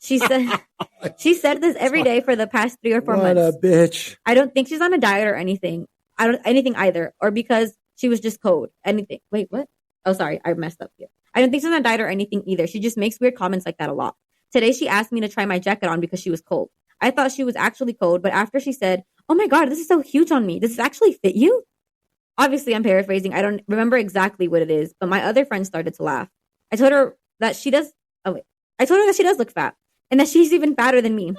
She said this every day for the past 3 or 4 months. What a bitch. I don't think she's on a diet or anything. Anything either. Or because she was just cold. Anything. Wait, what? Oh, sorry. I messed up here. I don't think she's on a diet or anything either. She just makes weird comments like that a lot. Today she asked me to try my jacket on because she was cold. I thought she was actually cold, but after she said, "Oh my God, this is so huge on me. Does this actually fit you?" Obviously, I'm paraphrasing. I don't remember exactly what it is, but my other friend started to laugh. I told her that she does look fat and that she's even fatter than me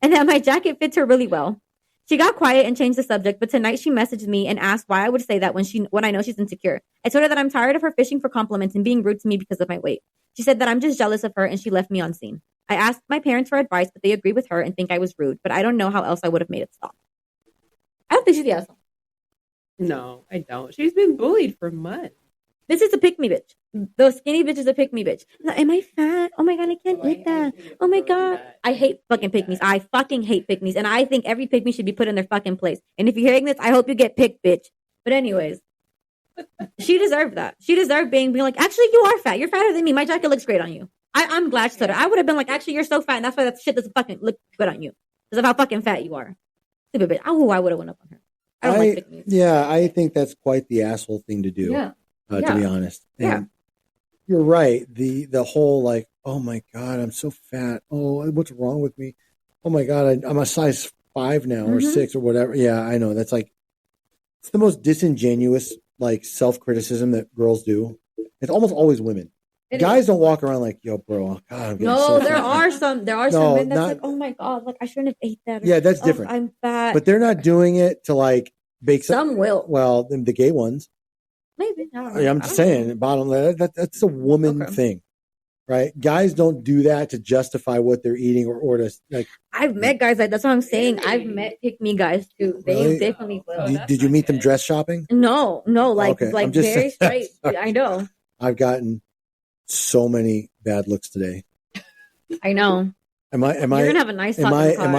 and that my jacket fits her really well. She got quiet and changed the subject, but tonight she messaged me and asked why I would say that when I know she's insecure. I told her that I'm tired of her fishing for compliments and being rude to me because of my weight. She said that I'm just jealous of her and she left me on scene. I asked my parents for advice, but they agree with her and think I was rude, but I don't know how else I would have made it stop. I don't think she's the asshole. No, I don't. She's been bullied for months. This is a pick-me bitch. The skinny bitch is a pick-me bitch. Am I fat? Oh my God, I can't eat that. Oh my God. I hate fucking pick-me's. I fucking hate pick-me's. And I think every pick-me should be put in their fucking place. And if you're hearing this, I hope you get picked, bitch. But anyways, she deserved that. She deserved being like, actually, you are fat. You're fatter than me. My jacket looks great on you. I'm glad she said it. I would have been like, actually, you're so fat. And that's why that shit doesn't fucking look good on you. Because of how fucking fat you are. Stupid bitch. Oh, I would have went up on her. I don't like pick-me's. Yeah, I think that's quite the asshole thing to do. Yeah. To be honest. And you're right. The whole like, oh my God, I'm so fat. Oh, what's wrong with me? Oh my God, I'm a size 5 now or 6 or whatever. Yeah, I know. That's like, it's the most disingenuous like self-criticism that girls do. It's almost always women. Guys don't walk around like, yo, bro. God, no, there are some men that's like, oh my God, like I shouldn't have ate that. Yeah, that's different. I'm fat. But they're not doing it to like bake some will. Well, the gay ones. Maybe. I don't know. I'm just saying, bottom line, that's a woman thing. Right? Guys don't do that to justify what they're eating or to like. I've met guys like that's what I'm saying. I've met pick me guys too. They definitely will. Did you meet them dress shopping? No, like very straight. I know. I've gotten so many bad looks today. I know. Am I? You're gonna have a nice talk Am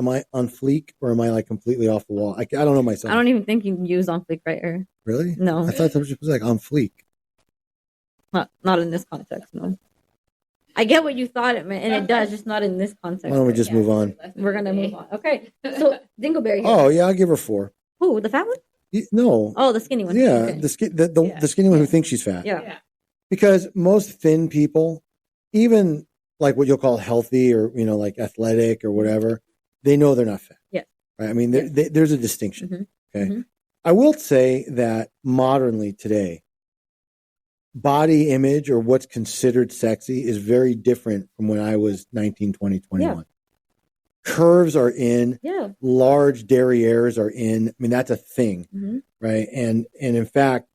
I on fleek or am I like completely off the wall? I don't know myself. I don't even think you can use on fleek right here. Really? No. I thought that was like on fleek. Not in this context, no. I get what you thought it meant, and it does, just not in this context. Why don't we just move on? We're gonna move on. Okay. So Dingleberry. Oh yeah, I'll give her 4. Who? The fat one? No. Oh, the skinny one. Yeah, okay. the skinny one who thinks she's fat. Yeah. Because most thin people, even like what you'll call healthy or like athletic or whatever, they know they're not fat. Yeah. Right. I mean, there's a distinction. Mm-hmm. Okay. Mm-hmm. I will say that modernly today, body image or what's considered sexy is very different from when I was 19, 20, 21. Yeah. Curves are in. Yeah. Large derrieres are in. I mean, that's a thing. Mm-hmm. Right. And in fact,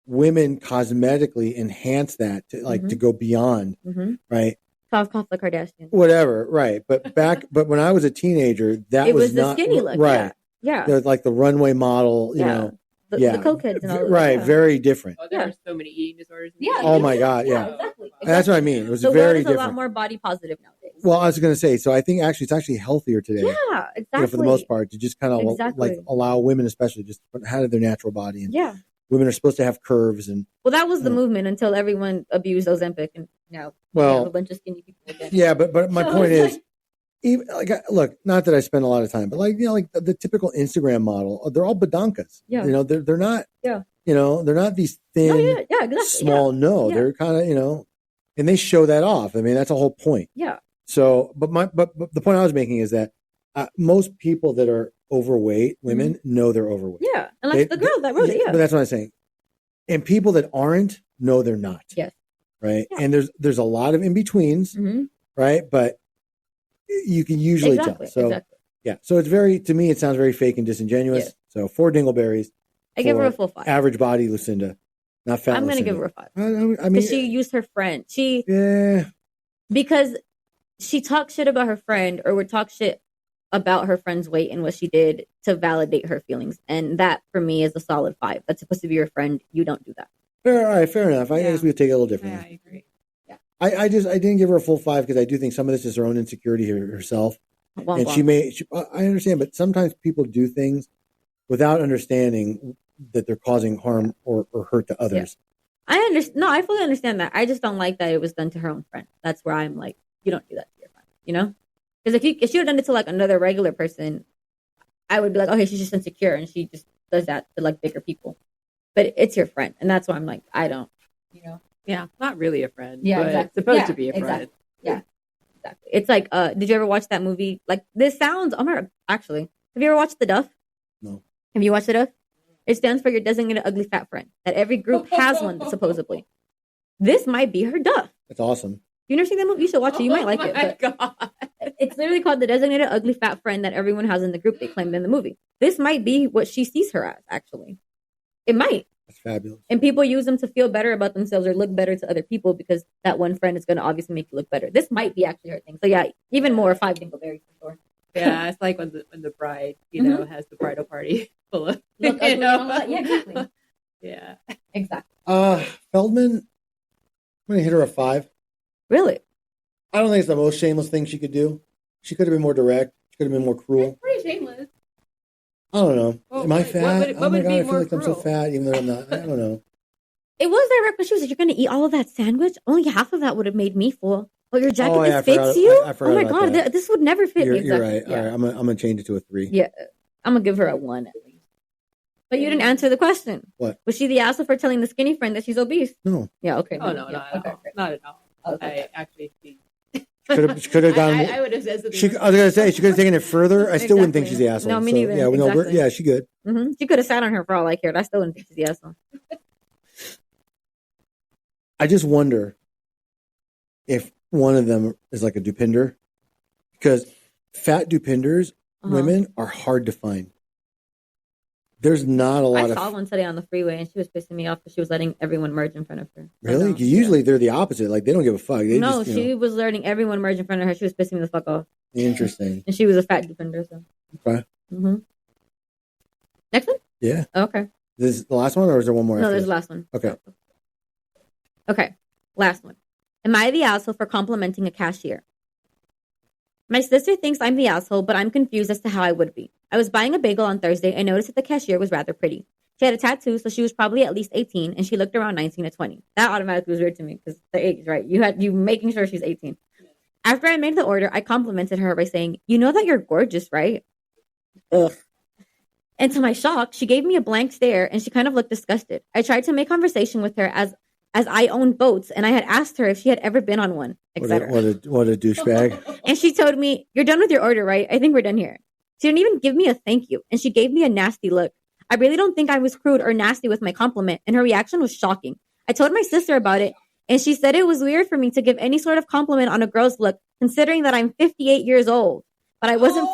women cosmetically enhance that to to go beyond. Mm-hmm. Right. Soft the Kardashians. Whatever. Right. But when I was a teenager, it was the skinny look. Right. Yeah. Like the runway model, you know. The cokeheads and all that. Right, very different. Oh, there are so many eating disorders. Yeah. Oh my God, yeah. Exactly. That's what I mean. It was the very world is different. a lot more body positive nowadays. Well, I was going to say, so I think it's actually healthier today. Yeah, exactly. For the most part, to just kind of like allow women, especially, just out of their natural body. And women are supposed to have curves and. Well, that was the movement until everyone abused Ozempic, and now we have a bunch of skinny people again. Yeah, but my point is. Even, look, not that I spend a lot of time, but like the typical Instagram model, they're all badankas. Yeah, they're not. Yeah, they're not these thin, exactly. Small. Yeah. No, they're kind of and they show that off. I mean, that's the whole point. Yeah. So, but the point I was making is that most people that are overweight, women know they're overweight. Yeah, and like the girl that wrote it. Yeah, but that's what I'm saying. And people that aren't know they're not. Yes. Right, and there's a lot of in betweens. Mm-hmm. Right, but. You can usually tell. So, yeah. So it's to me, it sounds very fake and disingenuous. Yes. So 4 dingleberries. I give her a full 5. Average body Lucinda. Not fat. I'm going to give her a 5. I mean, she used her friend. Because she talked shit about her friend or would talk shit about her friend's weight and what she did to validate her feelings. And that for me is a solid 5. That's supposed to be your friend. You don't do that. All right. Fair enough. I guess we would take it a little differently. Yeah, I agree. I didn't give her a full 5 because I do think some of this is her own insecurity herself. And I understand, but sometimes people do things without understanding that they're causing harm or hurt to others. Yeah. I fully understand that. I just don't like that it was done to her own friend. That's where I'm like, you don't do that to your friend, Because if she had done it to like another regular person, I would be like, okay, she's just insecure and she just does that to like bigger people. But it's your friend, and that's why I'm like, I don't, Yeah, not really a friend. Yeah, but exactly. Supposed to be a friend. Exactly. Yeah, exactly. It's like, did you ever watch that movie? Like, this sounds. Actually, have you ever watched The Duff? No. Have you watched The Duff? It stands for your designated ugly fat friend. That every group has one, supposedly. This might be her Duff. That's awesome. You never seen that movie? You should watch it. You might like it. Oh my God. It's literally called the designated ugly fat friend that everyone has in the group. They claimed in the movie. This might be what she sees her as. Actually, it might. That's fabulous. And people use them to feel better about themselves or look better to other people because that one friend is going to obviously make you look better. This might be actually her thing. So yeah, even more 5 dingleberries for sure. Yeah, it's like when the bride, has the bridal party full of look ugly and all that. Yeah, exactly. Yeah, exactly. Feldman, I'm going to hit her a 5. Really? I don't think it's the most shameless thing she could do. She could have been more direct. She could have been more cruel. It's pretty shameless. I don't know. Am I fat? What oh my God, I feel like cruel? I'm so fat, even though I'm not. I don't know. It was direct, but she was like, you're going to eat all of that sandwich? Only half of that would have made me full. Well, your jacket fits you? Oh my God, this would never fit me. You're right. Yeah. All right, I'm going to change it to a 3. Yeah, I'm going to give her a 1 at least. But you didn't answer the question. What? Was she the asshole for telling the skinny friend that she's obese? No. Yeah, okay. Oh, no, not at all. Not at all. Okay. I actually see. She could have gone. I would have said something. I was going to say, she could have taken it further. I still wouldn't think she's the asshole. No, me neither. Yeah, exactly. She good. Mm-hmm. She could have sat on her for all I cared. I still wouldn't think she's the asshole. I just wonder if one of them is like a dupinder, because fat dupinders, women are hard to find. There's not a lot I saw one today on the freeway, and she was pissing me off because she was letting everyone merge in front of her. Really? Because usually they're the opposite. Like, they don't give a fuck. They no, just, she was letting everyone merge in front of her. She was pissing me the fuck off. Interesting. And she was a fat dupender, so. Okay. Next one? Yeah. Okay. This is the last one, or is there one more? No, there's the last one. Okay. Okay. Last one. Am I the asshole for complimenting a cashier? My sister thinks I'm the asshole, but I'm confused as to how I would be. I was buying a bagel on Thursday and noticed that the cashier was rather pretty. She had a tattoo, so she was probably at least 18, and she looked around 19 to 20. That automatically was weird to me because the age, right? You making sure she's 18. After I made the order, I complimented her by saying, "You know that you're gorgeous, right?" Ugh. And to my shock, she gave me a blank stare, and she kind of looked disgusted. I tried to make conversation with her as I owned boats, and I had asked her if she had ever been on one, etc. What a douchebag. And she told me, "You're done with your order, right? I think we're done here." She didn't even give me a thank you, and she gave me a nasty look. I really don't think I was crude or nasty with my compliment, and her reaction was shocking. I told my sister about it, and she said it was weird for me to give any sort of compliment on a girl's look, considering that I'm 58 years old. But I wasn't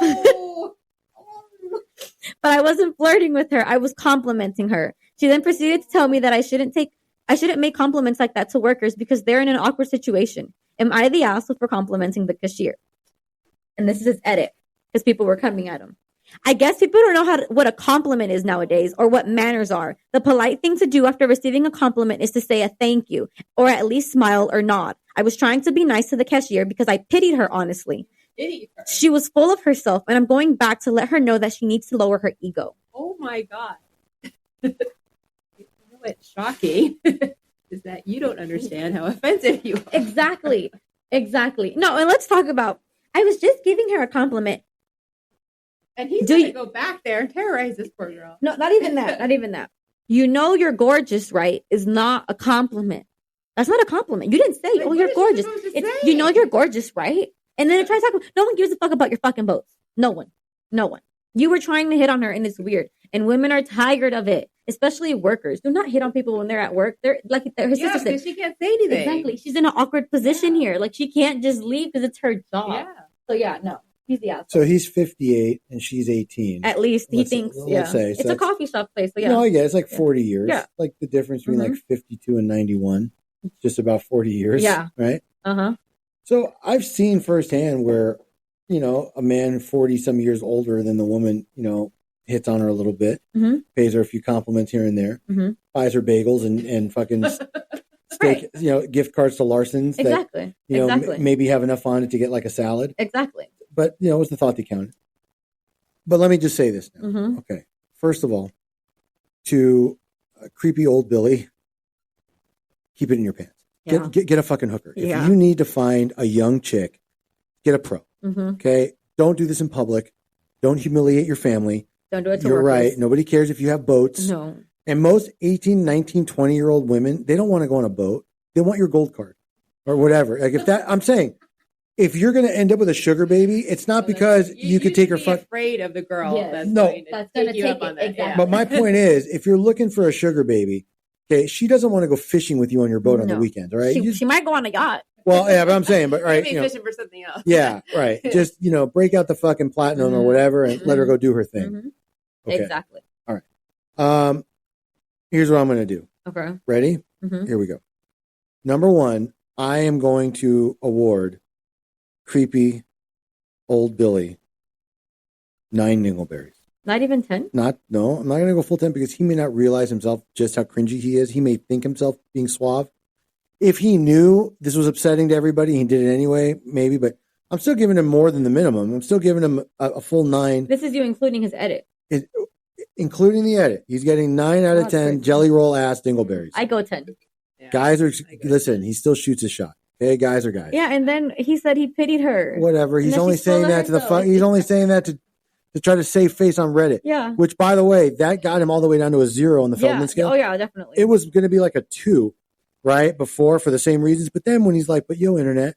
but I wasn't flirting with her. I was complimenting her. She then proceeded to tell me that I shouldn't make compliments like that to workers because they're in an awkward situation. Am I the asshole for complimenting the cashier? And this is his edit because people were coming at him. I guess people don't know what a compliment is nowadays or what manners are. The polite thing to do after receiving a compliment is to say a thank you or at least smile or nod. I was trying to be nice to the cashier because I pitied her, honestly. She was full of herself, and I'm going back to let her know that she needs to lower her ego. Oh my God. What's shocking is that you don't understand how offensive you are. Exactly. No, and let's talk about, I was just giving her a compliment. And he's going to go back there and terrorize this poor girl. No, not even that. You know you're gorgeous, right? Is not a compliment. That's not a compliment. You didn't say, "Oh, you're gorgeous." It's, you know you're gorgeous, right? And then it tries to talk. No one gives a fuck about your fucking boats. No one. You were trying to hit on her, and it's weird. And women are tired of it, especially workers. Do not hit on people when they're at work. They're like her sister said. She can't say anything. Exactly. She's in an awkward position here. Like, she can't just leave because it's her job. Yeah. So yeah, no. He's the asshole. So he's 58 and she's 18. At least he thinks. Let's say. It's a coffee shop place. So yeah. No, I guess it's like 40 years. Yeah. Like the difference between like 52 and 91. Just about 40 years. Yeah. Right? Uh-huh. So I've seen firsthand where, a man 40 some years older than the woman, hits on her a little bit, pays her a few compliments here and there, buys her bagels and fucking steak, gift cards to Larson's. Exactly. That, maybe have enough on it to get like a salad. Exactly. But, it was the thought that counted. But let me just say this now. Okay. First of all, to creepy old Billy, keep it in your pants. Yeah. Get a fucking hooker. Yeah. If you need to find a young chick, get a pro. Okay? Don't do this in public. Don't humiliate your family. Don't do it to You're workers. right. Nobody cares if you have boats. No. And most 18, 19, 20-year-old women, they don't want to go on a boat. They want your gold card or whatever. Like I'm saying, if you're going to end up with a sugar baby, it's not because you could take her afraid of the girl. Yes. That's going to take you up it. on that. Exactly. But my point is, if you're looking for a sugar baby, okay, she doesn't want to go fishing with you on your boat on the weekends, all right? She might go on a yacht. Well, yeah, but I'm saying, but right, Maybe fishing for something else. Yeah, right. Just break out the fucking platinum or whatever and let her go do her thing. Okay. Exactly. All right. Here's what I'm going to do. Okay. Ready? Here we go. Number 1, I am going to award creepy old Billy 9 dingleberries. Not even 10? No, I'm not going to go full 10 because he may not realize himself just how cringy he is. He may think himself being suave. If he knew this was upsetting to everybody, he did it anyway, maybe, but I'm still giving him more than the minimum. I'm still giving him a full 9. This is you including his edit. Including the edit. He's getting 9 out of 10 jelly roll ass dingleberries. I go 10. Yeah. Guys are, listen, he still shoots his shot. Okay, guys are guys. Yeah, and then he said he pitied her. Whatever. He's only saying that he's only saying that to try to save face on Reddit. Yeah. Which, by the way, that got him all the way down to a 0 on the Feldman scale. Oh, yeah, definitely. It was going to be like a 2, right? Before for the same reasons. But then when he's like, but yo, internet,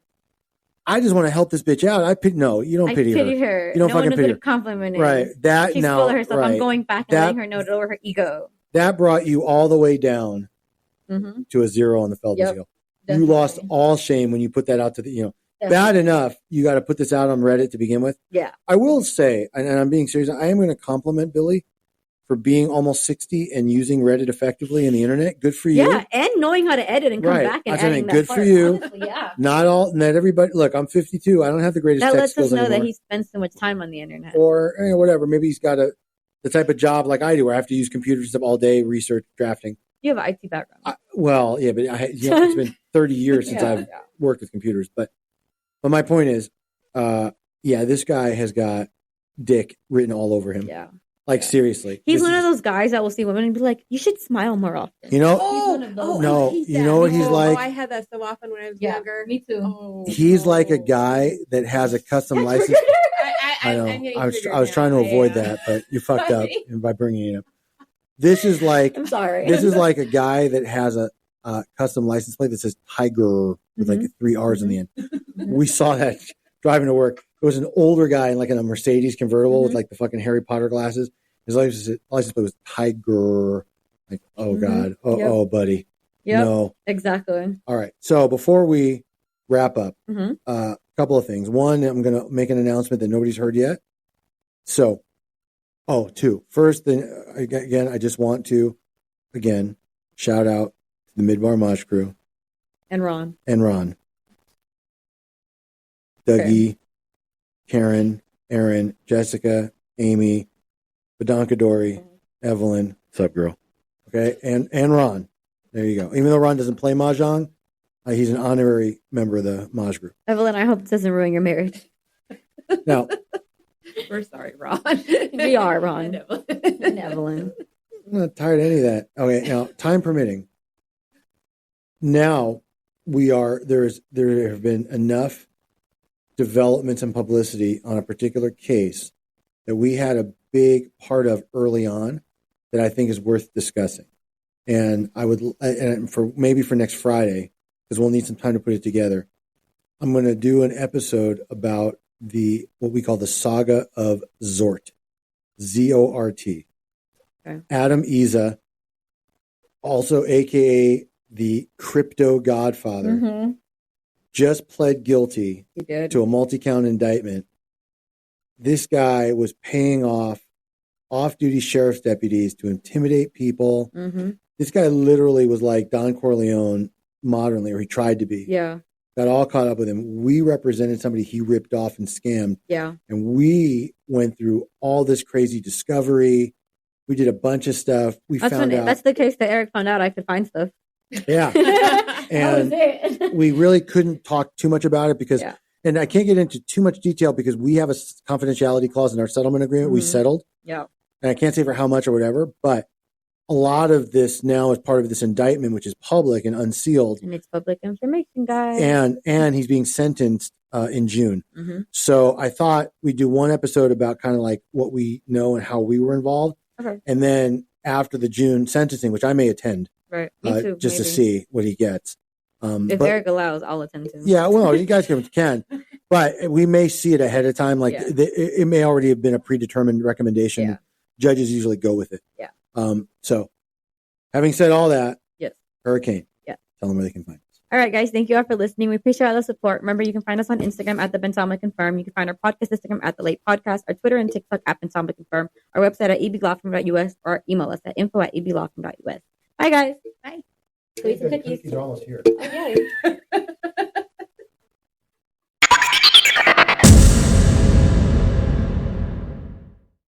I just want to help this bitch out. No, you don't pity her. You don't fucking pity her. Compliment right. That she's now. full of herself. Right. I'm going back and letting her know to lower her ego. That brought you all the way down to a 0 on the Feldman scale. you lost all shame when you put that out to the, bad enough. You got to put this out on Reddit to begin with. Yeah. I will say, and I'm being serious, I am going to compliment Billy for being almost 60 and using Reddit effectively in the internet. Good for you. Yeah, and knowing how to edit and come back and adding that good part. for you. Honestly, yeah. Not everybody. Look, I'm 52. I don't have the greatest tech skills That lets us know anymore. that he spends so much time on the internet. Or whatever. Maybe he's got the type of job like I do, where I have to use computers all day, research, drafting. You have an IT background. But it's been 30 years since I've worked with computers. But my point is, this guy has got dick written all over him. Yeah. Seriously. He's one of those guys that will see women and be like, you should smile more often. He's one of those. No, you know what he's like? Oh, I had that so often when I was younger. Me too. Oh, he's like a guy that has a custom license. I know. I was trying to avoid that, but you fucked up by bringing it up. This is like, I'm sorry. This is like a guy that has a custom license plate that says Tiger with like 3 R's in the end. We saw that driving to work. It was an older guy in a Mercedes convertible with the fucking Harry Potter glasses. His license plate was Tiger. Oh God. Oh, buddy. Yep. No. Exactly. All right. So before we wrap up, a couple of things. One, I'm going to make an announcement that nobody's heard yet. So, two. First, again, I just want to, shout out to the Midbar Mosh crew. And Ron. Dougie, Karen, Aaron, Jessica, Amy, Badanka Dory, Evelyn. What's up, girl? Okay, and Ron. There you go. Even though Ron doesn't play Mahjong, he's an honorary member of the Maj group. Evelyn, I hope this doesn't ruin your marriage. Now, we're sorry, Ron. We are, Ron. And Evelyn. I'm not tired of any of that. Okay, now, time permitting. Now, there have been enough developments and publicity on a particular case that we had a big part of early on that I think is worth discussing. And for next Friday, because we'll need some time to put it together, I'm going to do an episode about what we call the saga of Zort, Zort. Okay. Adam Iza, also AKA the crypto godfather, just pled guilty to a multi-count indictment. This guy was paying off-duty sheriff's deputies to intimidate people. This guy literally was like Don Corleone modernly, or he tried to be. Yeah. Got all caught up with him. We represented somebody he ripped off and scammed. Yeah. And we went through all this crazy discovery. We did a bunch of stuff. That's the case that Eric found out I could find stuff. Yeah. And we really couldn't talk too much about it because, and I can't get into too much detail because we have a confidentiality clause in our settlement agreement. We settled. Yeah. And I can't say for how much or whatever, but a lot of this now is part of this indictment, which is public and unsealed. And it's public information, guys. And he's being sentenced in June. So I thought we'd do one episode about kind of like what we know and how we were involved. Okay. And then after the June sentencing, which I may attend. Right. Me too, just to see what he gets. If Eric allows, I'll attend to. Yeah, well, you guys can. But we may see it ahead of time. Like it may already have been a predetermined recommendation. Yeah. Judges usually go with it. Yeah. So having said all that, yes. Hurricane. Yeah. Tell them where they can find us. All right, guys. Thank you all for listening. We appreciate all the support. Remember, you can find us on Instagram at the Bensama Confirm. You can find our podcast Instagram at the Late Podcast, our Twitter and TikTok at Bensama Confirm, our website at eblaw.us, or email us at info@eblaw.us. Bye, guys. Bye. Sweet cookies. Cookies are almost here. Oh, yeah.